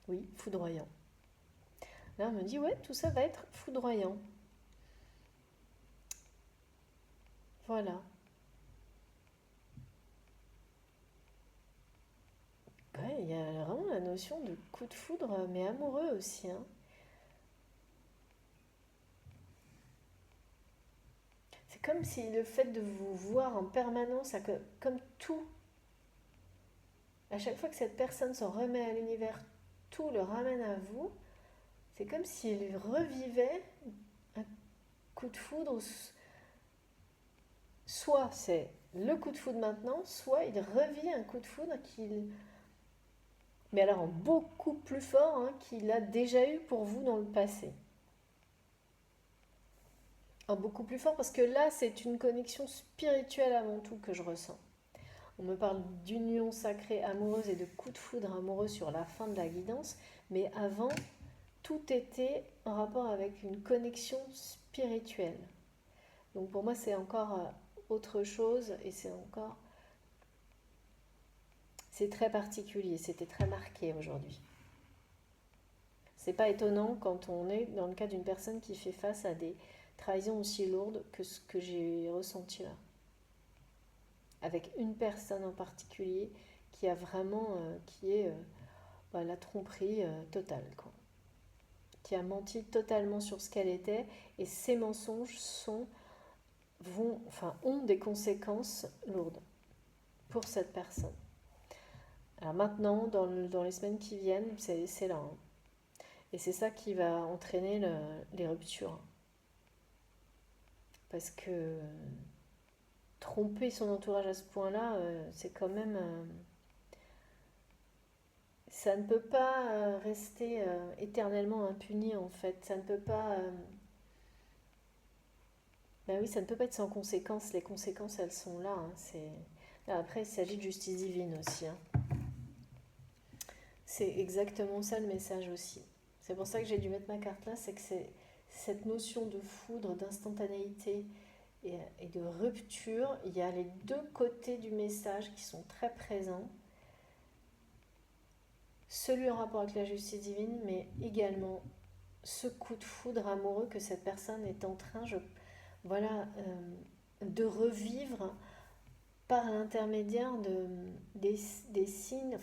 oui, foudroyant. Là, on me dit, ouais, tout ça va être foudroyant. Voilà. Ouais, il y a vraiment la notion de coup de foudre, mais amoureux aussi, hein. C'est comme si le fait de vous voir en permanence, comme tout, à chaque fois que cette personne s'en remet à l'univers, tout le ramène à vous, c'est comme s'il revivait un coup de foudre. Soit c'est le coup de foudre maintenant, soit il revit un coup de foudre mais alors en beaucoup plus fort, hein, qu'il a déjà eu pour vous dans le passé. En beaucoup plus fort parce que là, c'est une connexion spirituelle avant tout que je ressens. On me parle d'union sacrée amoureuse et de coup de foudre amoureux sur la fin de la guidance, mais avant, tout était en rapport avec une connexion spirituelle. Donc pour moi, c'est encore autre chose et c'est très particulier, c'était très marqué aujourd'hui. C'est pas étonnant quand on est dans le cas d'une personne qui fait face à des trahisons aussi lourdes que ce que j'ai ressenti là. Avec une personne en particulier qui a vraiment, qui est la tromperie totale, quoi. Qui a menti totalement sur ce qu'elle était et ces mensonges ont des conséquences lourdes pour cette personne. Alors maintenant, dans les semaines qui viennent, c'est là, hein. Et c'est ça qui va entraîner les ruptures. Parce que tromper son entourage à ce point-là, c'est quand même... ça ne peut pas rester éternellement impuni, en fait. Ça ne peut pas... ben oui, ça ne peut pas être sans conséquences. Les conséquences, elles sont là, hein. Là, après, il s'agit de justice divine aussi, hein. C'est exactement ça le message aussi. C'est pour ça que j'ai dû mettre ma carte là, c'est que c'est cette notion de foudre, d'instantanéité et de rupture, il y a les deux côtés du message qui sont très présents. Celui en rapport avec la justice divine, mais également ce coup de foudre amoureux que cette personne est en train, de revivre par l'intermédiaire des signes,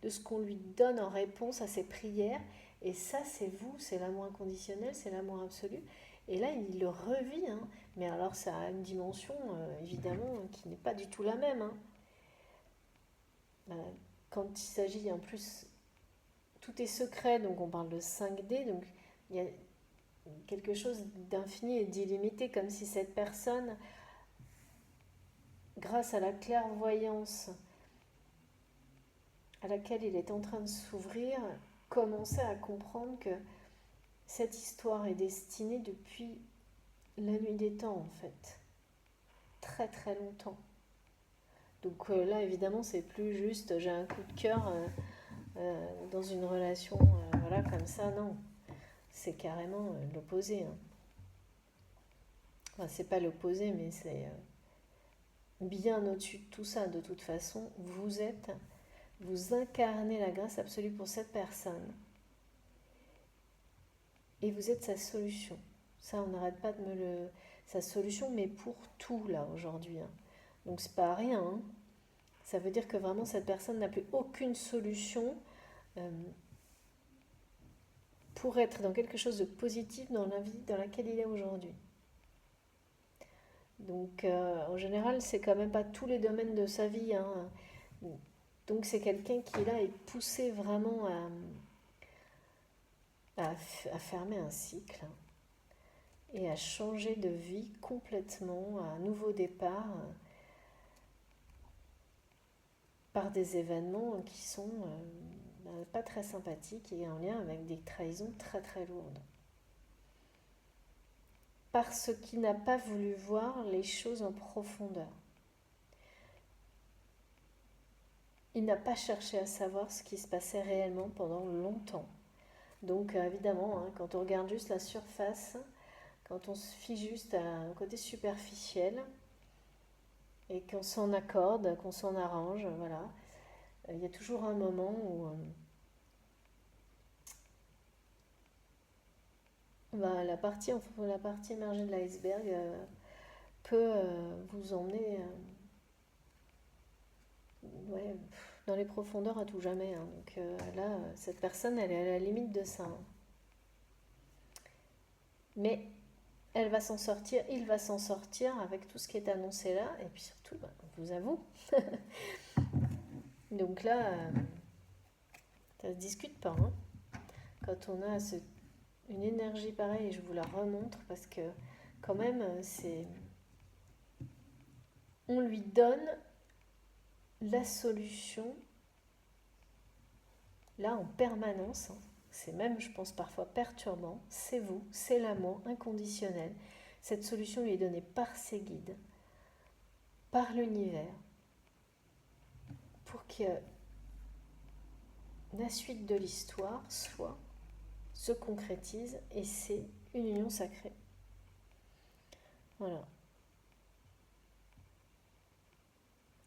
de ce qu'on lui donne en réponse à ses prières. Et ça, c'est vous, c'est l'amour inconditionnel, c'est l'amour absolu. Et là, il le revit, hein. Mais alors ça a une dimension, évidemment, qui n'est pas du tout la même, hein. Quand il s'agit, en plus, tout est secret, donc on parle de 5D, donc il y a quelque chose d'infini et d'illimité, comme si cette personne, grâce à la clairvoyance à laquelle il est en train de s'ouvrir, commençait à comprendre que cette histoire est destinée depuis la nuit des temps, en fait. Très très longtemps. Donc là, évidemment, c'est plus juste j'ai un coup de cœur dans une relation, voilà, comme ça, non. C'est carrément l'opposé, hein. Enfin, c'est pas l'opposé, mais c'est bien au-dessus de tout ça. De toute façon, vous incarnez la grâce absolue pour cette personne. Et vous êtes sa solution. Ça, on n'arrête pas de sa solution, mais pour tout, là, aujourd'hui, hein. Donc, c'est pas rien, hein. Ça veut dire que vraiment, cette personne n'a plus aucune solution pour être dans quelque chose de positif dans la vie dans laquelle il est aujourd'hui. Donc, en général, c'est quand même pas tous les domaines de sa vie, hein. Donc c'est quelqu'un qui là est poussé vraiment à fermer un cycle et à changer de vie complètement, à un nouveau départ par des événements qui sont pas très sympathiques et en lien avec des trahisons très très lourdes. Parce qu'il n'a pas voulu voir les choses en profondeur. Il n'a pas cherché à savoir ce qui se passait réellement pendant longtemps. Donc évidemment, hein, quand on regarde juste la surface, quand on se fie juste à un côté superficiel et qu'on s'en accorde, qu'on s'en arrange, voilà, il y a toujours un moment où la partie émergée de l'iceberg peut vous emmener ouais, dans les profondeurs à tout jamais, hein. Donc là, cette personne, elle est à la limite de ça, hein. Mais elle va s'en sortir, il va s'en sortir avec tout ce qui est annoncé là, et puis surtout, je vous avoue. Donc là, ça se discute pas, hein. Quand on a une énergie pareille, et je vous la remontre parce que quand même, on lui donne la solution là en permanence, hein. C'est même, je pense, parfois perturbant. C'est vous, c'est l'amour inconditionnel. Cette solution lui est donnée par ses guides, par l'univers, pour que la suite de l'histoire se concrétise, et c'est une union sacrée. Voilà.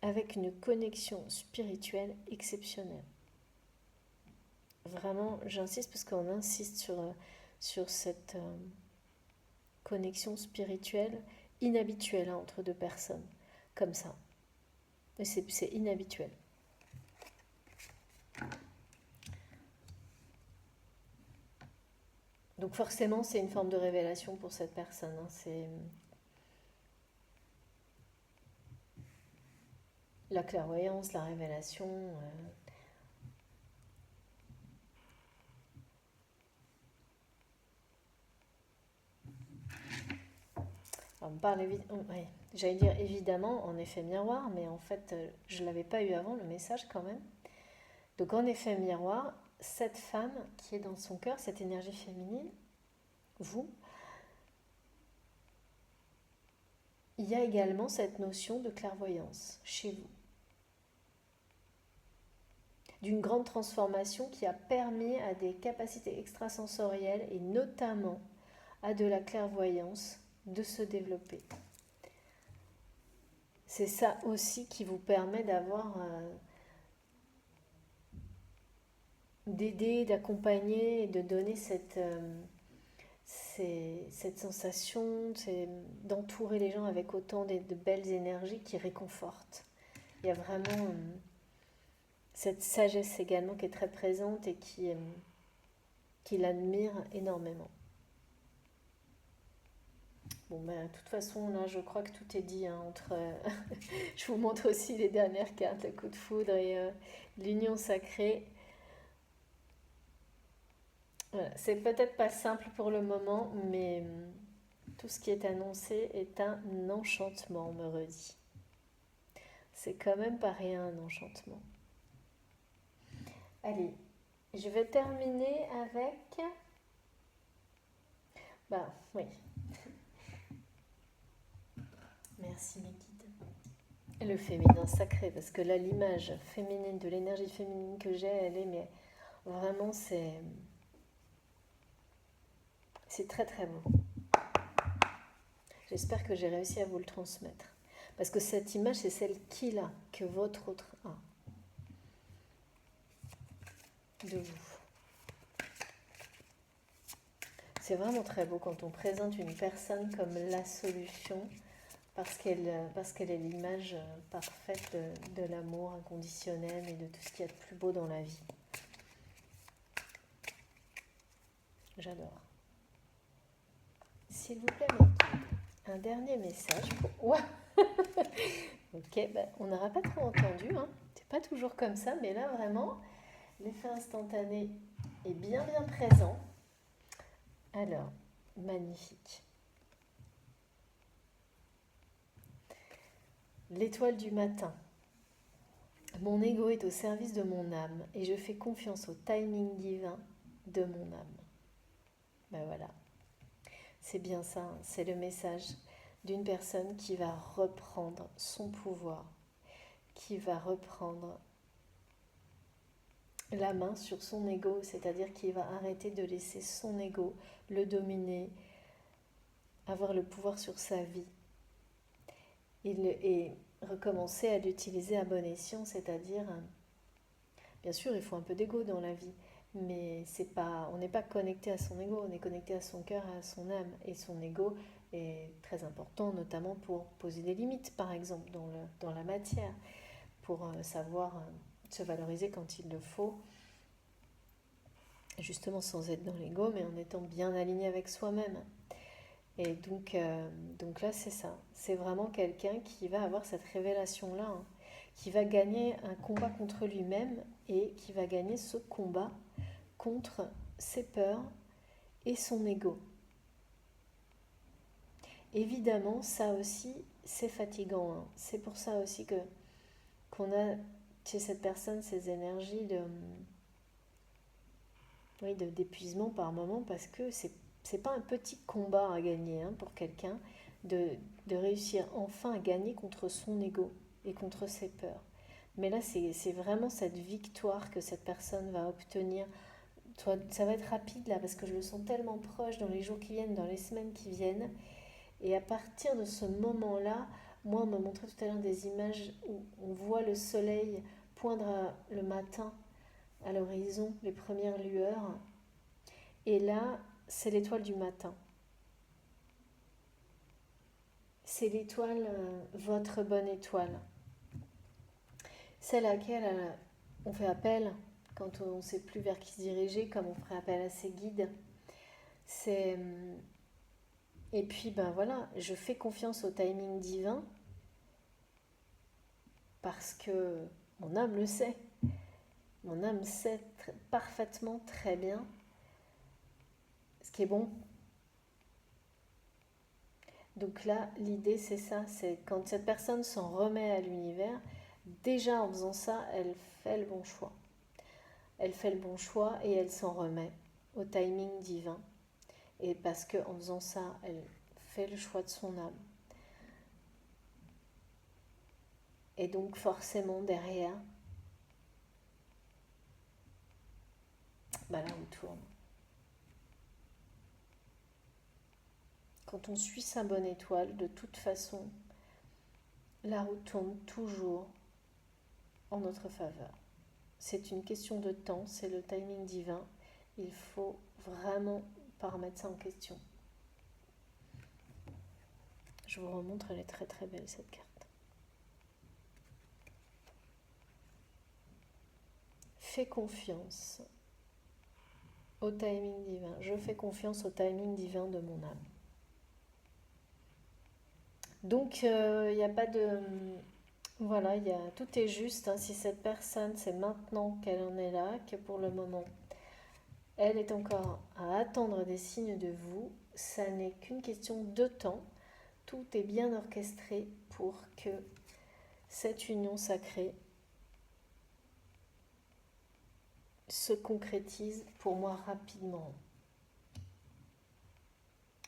Avec une connexion spirituelle exceptionnelle. Vraiment, j'insiste parce qu'on insiste sur cette connexion spirituelle inhabituelle, hein, entre deux personnes, comme ça. Et c'est inhabituel. Donc forcément, c'est une forme de révélation pour cette personne, hein. C'est la clairvoyance, la révélation. On parle ouais, j'allais dire évidemment en effet miroir, mais en fait, je ne l'avais pas eu avant, le message quand même. Donc en effet miroir, cette femme qui est dans son cœur, cette énergie féminine, vous, il y a également cette notion de clairvoyance chez vous. D'une grande transformation qui a permis à des capacités extrasensorielles et notamment à de la clairvoyance de se développer. C'est ça aussi qui vous permet d'avoir, d'aider, d'accompagner et de donner cette sensation, d'entourer les gens avec autant de belles énergies qui réconfortent. Il y a vraiment cette sagesse également qui est très présente et qui l'admire énormément. Bon, de toute façon, là, je crois que tout est dit, hein, je vous montre aussi les dernières cartes, le coup de foudre et l'union sacrée. Voilà. C'est peut-être pas simple pour le moment, mais tout ce qui est annoncé est un enchantement, on me redit. C'est quand même pas rien, un enchantement. Allez, je vais terminer avec... oui. Merci mes guides. Le féminin sacré, parce que là, l'image féminine, de l'énergie féminine que j'ai, elle est, mais vraiment, c'est très très beau. J'espère que j'ai réussi à vous le transmettre. Parce que cette image, c'est celle qu'il a, que votre autre a. De vous. C'est vraiment très beau quand on présente une personne comme la solution, parce qu'elle est l'image parfaite de l'amour inconditionnel et de tout ce qu'il y a de plus beau dans la vie. J'adore. S'il vous plaît, un dernier message pour... Ouais. Ok, on n'aura pas trop entendu, hein. C'est pas toujours comme ça, mais là vraiment, l'effet instantané est bien bien présent. Alors, magnifique. L'étoile du matin. Mon ego est au service de mon âme et je fais confiance au timing divin de mon âme. Ben voilà, c'est bien ça, hein. C'est le message d'une personne qui va reprendre son pouvoir, qui va reprendre la main sur son ego, c'est-à-dire qu'il va arrêter de laisser son ego le dominer, avoir le pouvoir sur sa vie et recommencer à l'utiliser à bon escient, c'est-à-dire, bien sûr, il faut un peu d'ego dans la vie, mais c'est pas, on n'est pas connecté à son ego, on est connecté à son cœur, à son âme, et son ego est très important, notamment pour poser des limites, par exemple, dans la matière, pour savoir se valoriser quand il le faut, justement sans être dans l'ego, mais en étant bien aligné avec soi-même. Et donc là, c'est ça. C'est vraiment quelqu'un qui va avoir cette révélation-là, hein, qui va gagner un combat contre lui-même et qui va gagner ce combat contre ses peurs et son ego. Évidemment, ça aussi, c'est fatigant, hein. C'est pour ça aussi qu'on a chez cette personne ces énergies d'épuisement par moment, parce que c'est pas un petit combat à gagner, hein, pour quelqu'un de, de réussir enfin à gagner contre son ego et contre ses peurs. Mais là, c'est vraiment cette victoire que cette personne va obtenir. Ça va être rapide là, parce que je le sens tellement proche dans les jours qui viennent, dans les semaines qui viennent. Et à partir de ce moment-là, moi, on m'a montré tout à l'heure des images où on voit le soleil poindre le matin à l'horizon, les premières lueurs. Et là, c'est l'étoile du matin. C'est l'étoile, votre bonne étoile. Celle à laquelle on fait appel quand on ne sait plus vers qui se diriger, comme on ferait appel à ses guides. C'est... Et puis, ben voilà, je fais confiance au timing divin parce que mon âme le sait. Mon âme sait parfaitement, très bien, ce qui est bon. Donc là, l'idée, c'est ça, c'est quand cette personne s'en remet à l'univers, déjà en faisant ça, elle fait le bon choix. Elle fait le bon choix et elle s'en remet au timing divin. Et parce qu'en faisant ça, elle fait le choix de son âme. Et donc forcément derrière, bah là on tourne. Quand on suit sa bonne étoile, de toute façon, la route tourne toujours en notre faveur. C'est une question de temps, c'est le timing divin. Il faut vraiment pas remettre ça en question. Je vous remontre, elle est très très belle cette carte. Fais confiance au timing divin. Je fais confiance au timing divin de mon âme. Donc, il n'y a pas de... Voilà, tout est juste, hein. Si cette personne, c'est maintenant qu'elle en est là, que pour le moment, elle est encore à attendre des signes de vous, ça n'est qu'une question de temps. Tout est bien orchestré pour que cette union sacrée se concrétise pour moi rapidement.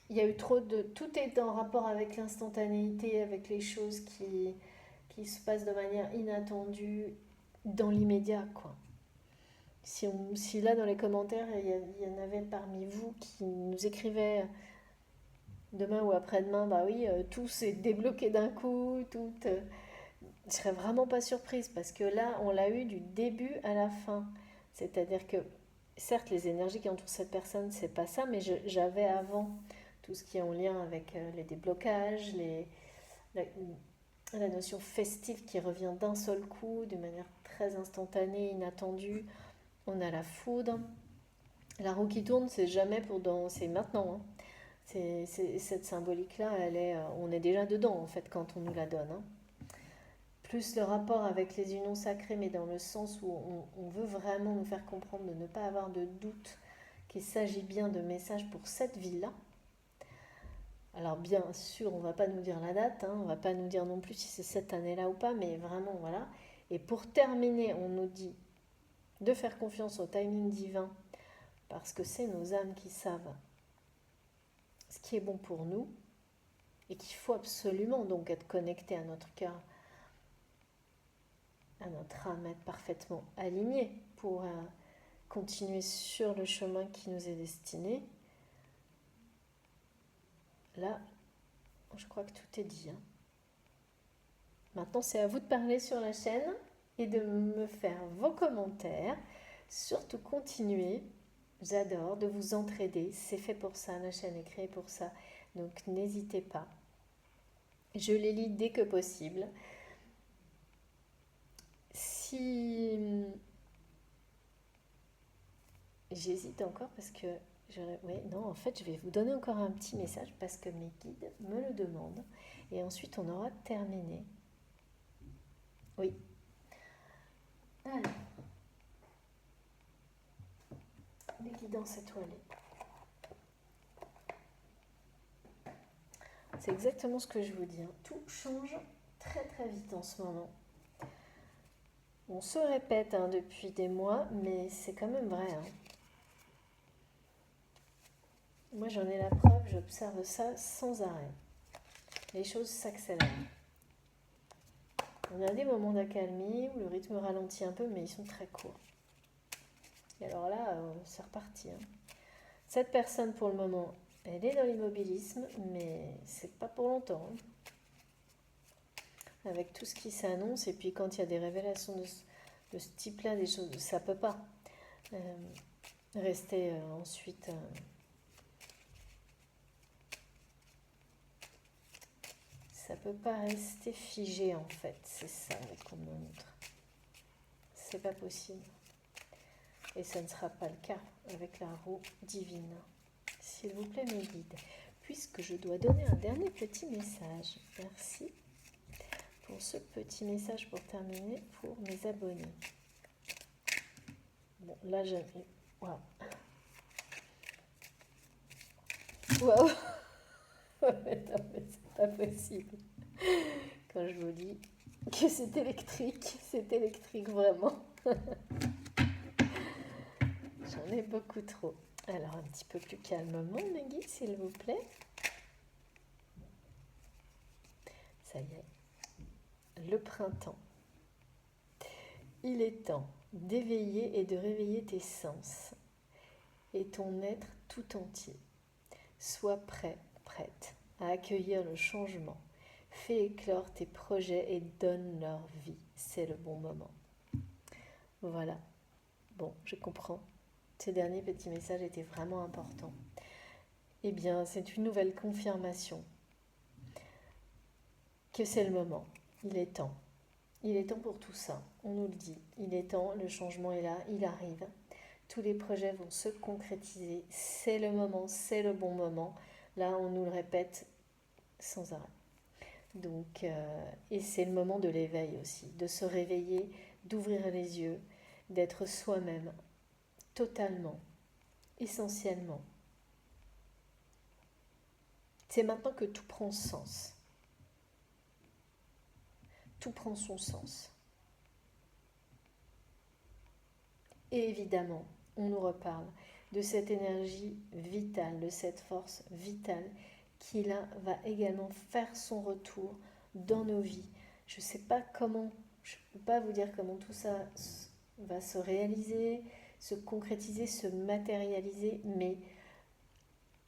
Il y a eu trop de... Tout est en rapport avec l'instantanéité, avec les choses qui se passent de manière inattendue dans l'immédiat, quoi. Si là, dans les commentaires, il y en avait parmi vous qui nous écrivaient demain ou après-demain, bah oui, tout s'est débloqué d'un coup, tout... je serais vraiment pas surprise, parce que là, on l'a eu du début à la fin. C'est-à-dire que, certes, les énergies qui entourent cette personne, c'est pas ça, mais j'avais avant tout ce qui est en lien avec les déblocages, la, la notion festive qui revient d'un seul coup, de manière très instantanée, inattendue. On a la foudre. La roue qui tourne, c'est jamais pour dans, c'est maintenant, hein. Cette symbolique-là, on est déjà dedans en fait quand on nous la donne, hein. plus le rapport avec les unions sacrées, mais dans le sens où on veut vraiment nous faire comprendre de ne pas avoir de doute qu'il s'agit bien de messages pour cette vie-là. Alors bien sûr, on ne va pas nous dire la date, on ne va pas nous dire non plus si c'est cette année-là ou pas, mais vraiment voilà. Et pour terminer, on nous dit de faire confiance au timing divin, parce que c'est nos âmes qui savent ce qui est bon pour nous, et qu'il faut absolument donc être connecté à notre cœur, à notre âme, être parfaitement aligné pour continuer sur le chemin qui nous est destiné. Là, je crois que tout est dit. Maintenant, c'est à vous de parler sur la chaîne et de me faire vos commentaires. Surtout, continuez. J'adore de vous entraider. C'est fait pour ça. La chaîne est créée pour ça. Donc, n'hésitez pas. Je les lis dès que possible. Si... J'hésite encore parce que... en fait, je vais vous donner encore un petit message parce que mes guides me le demandent. Et ensuite, on aura terminé. Oui. Alors, les guidances étoilées. C'est exactement ce que je vous dis. Tout change très très vite en ce moment. On se répète depuis des mois, mais c'est quand même vrai. Moi, j'en ai la preuve, j'observe ça sans arrêt. Les choses s'accélèrent. On a des moments d'accalmie où le rythme ralentit un peu, mais ils sont très courts. Et alors là, c'est reparti. Cette personne, pour le moment, elle est dans l'immobilisme, mais c'est pas pour longtemps. Avec tout ce qui s'annonce, et puis quand il y a des révélations de ce type-là, des choses, ça peut pas rester ensuite... ça peut pas rester figé en fait, c'est ça qu'on me montre. C'est pas possible. Et ça ne sera pas le cas avec la roue divine. S'il vous plaît, mes guides, puisque je dois donner un dernier petit message. Merci pour ce petit message pour terminer pour mes abonnés. Bon, là, j'ai... Waouh. Waouh. Non, mais c'est pas possible. Quand je vous dis que c'est électrique vraiment. J'en ai beaucoup trop. Alors, un petit peu plus calmement, mes guides, s'il vous plaît. Ça y est, le printemps. Il est temps d'éveiller et de réveiller tes sens et ton être tout entier. Sois prêt, prête à accueillir le changement. Fais éclore tes projets et donne leur vie. C'est le bon moment. Voilà. Bon, je comprends. Ces derniers petits messages étaient vraiment importants. Eh bien, c'est une nouvelle confirmation que c'est le moment. Il est temps. Il est temps pour tout ça. On nous le dit. Il est temps, le changement est là, il arrive. Tous les projets vont se concrétiser. C'est le moment, c'est le bon moment. Là, on nous le répète sans arrêt. Donc, et c'est le moment de l'éveil aussi, de se réveiller, d'ouvrir les yeux, d'être soi-même, totalement, essentiellement. C'est maintenant que tout prend sens. Tout prend son sens. Et évidemment, on nous reparle de cette énergie vitale, de cette force vitale qui là va également faire son retour dans nos vies. Je ne sais pas comment, je ne peux pas vous dire comment tout ça va se réaliser, se concrétiser, se matérialiser, mais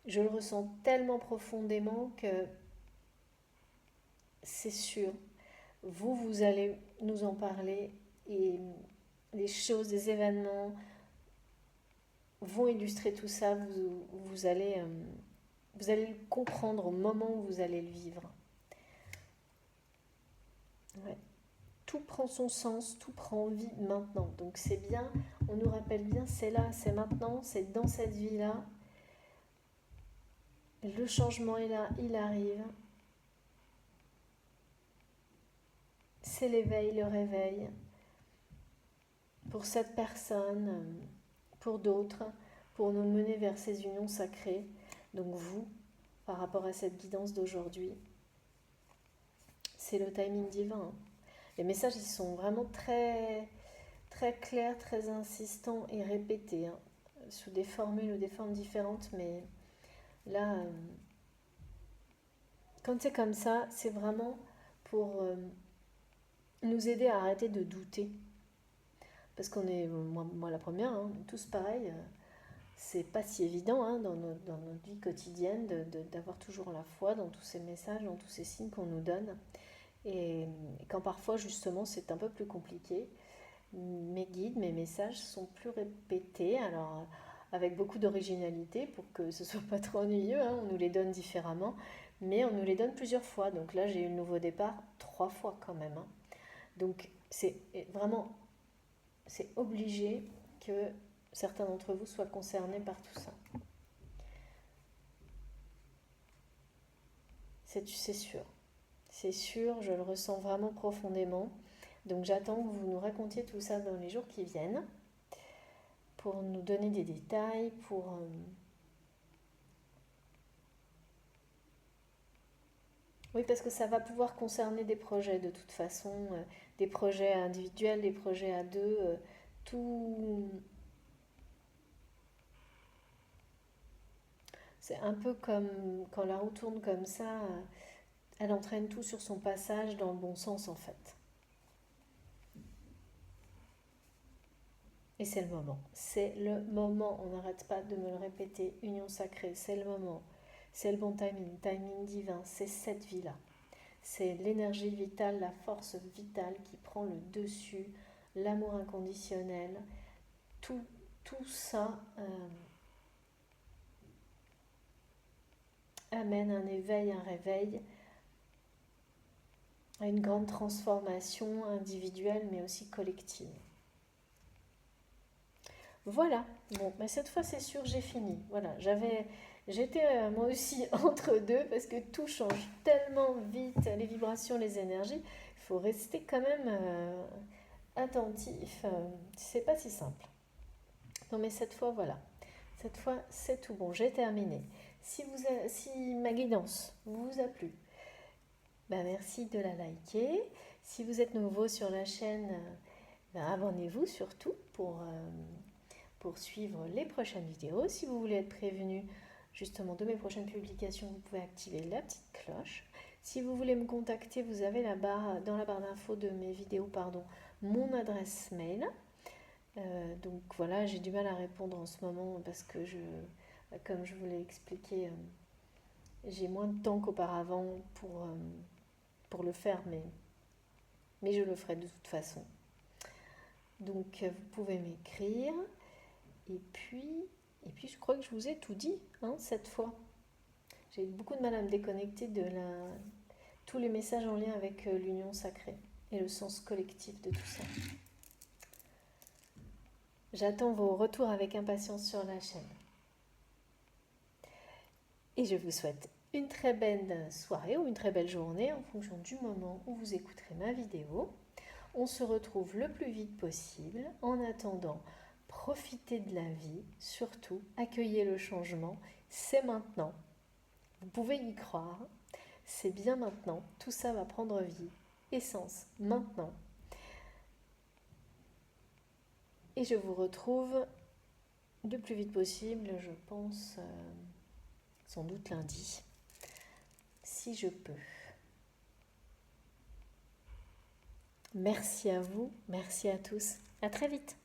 je le ressens tellement profondément que c'est sûr, vous allez nous en parler et les choses, les événements vont illustrer tout ça, vous allez le comprendre au moment où vous allez le vivre. Ouais. Tout prend son sens, tout prend vie maintenant. Donc c'est bien, on nous rappelle bien, c'est là, c'est maintenant, c'est dans cette vie-là. Le changement est là, il arrive. c'est l'éveil, le réveil pour cette personne, pour d'autres, pour nous mener vers ces unions sacrées. Donc vous, par rapport à cette guidance d'aujourd'hui, c'est le timing divin. Les messages, ils sont vraiment très, très clairs, très insistants et répétés, hein, sous des formules ou des formes différentes, mais là, quand c'est comme ça, c'est vraiment pour nous aider à arrêter de douter. Parce qu'on est, moi la première, hein, tous pareil, c'est pas si évident, hein, dans notre vie quotidienne d'avoir toujours la foi dans tous ces messages, dans tous ces signes qu'on nous donne. Et quand parfois justement c'est un peu plus compliqué, mes guides, mes messages sont plus répétés, alors avec beaucoup d'originalité pour que ce soit pas trop ennuyeux, hein, on nous les donne différemment, mais on nous les donne plusieurs fois. Donc là j'ai eu le nouveau départ 3 fois quand même, hein. Donc c'est vraiment, c'est obligé que certains d'entre vous soient concernés par tout ça. C'est sûr. C'est sûr, je le ressens vraiment profondément. Donc j'attends que vous nous racontiez tout ça dans les jours qui viennent, pour nous donner des détails, pour... Oui, parce que ça va pouvoir concerner des projets de toute façon, des projets individuels, des projets à deux, tout... C'est un peu comme quand la roue tourne comme ça, elle entraîne tout sur son passage dans le bon sens en fait. Et c'est le moment. C'est le moment. On n'arrête pas de me le répéter. Union sacrée, c'est le moment. C'est le bon timing. Timing divin, c'est cette vie-là. C'est l'énergie vitale, la force vitale qui prend le dessus, l'amour inconditionnel. Tout ça amène un éveil, un réveil, à une grande transformation individuelle mais aussi collective. Voilà, bon, mais cette fois c'est sûr, j'ai fini. Voilà, j'étais moi aussi entre deux parce que tout change tellement vite, les vibrations, les énergies. Il faut rester quand même attentif. C'est pas si simple. Non, mais cette fois, voilà. Cette fois, c'est tout bon, j'ai terminé. Si ma guidance vous a plu, bah merci de la liker. Si vous êtes nouveau sur la chaîne, abonnez-vous surtout pour suivre les prochaines vidéos. Si vous voulez être prévenu justement de mes prochaines publications, vous pouvez activer la petite cloche. Si vous voulez me contacter, vous avez dans la barre d'infos de mes vidéos, mon adresse mail. Donc voilà, j'ai du mal à répondre en ce moment parce que comme je vous l'ai expliqué, j'ai moins de temps qu'auparavant pour le faire, mais je le ferai de toute façon. Donc vous pouvez m'écrire. Et puis je crois que je vous ai tout dit, hein, cette fois. J'ai eu beaucoup de mal à me déconnecter de tous les messages en lien avec l'union sacrée et le sens collectif de tout ça. J'attends vos retours avec impatience sur la chaîne. Et je vous souhaite une très belle soirée ou une très belle journée en fonction du moment où vous écouterez ma vidéo. On se retrouve le plus vite possible. En attendant, profitez de la vie, surtout accueillez le changement. C'est maintenant. Vous pouvez y croire. C'est bien maintenant. Tout ça va prendre vie et sens maintenant. Et je vous retrouve le plus vite possible, je pense, sans doute lundi, si je peux. Merci à vous, merci à tous. À très vite.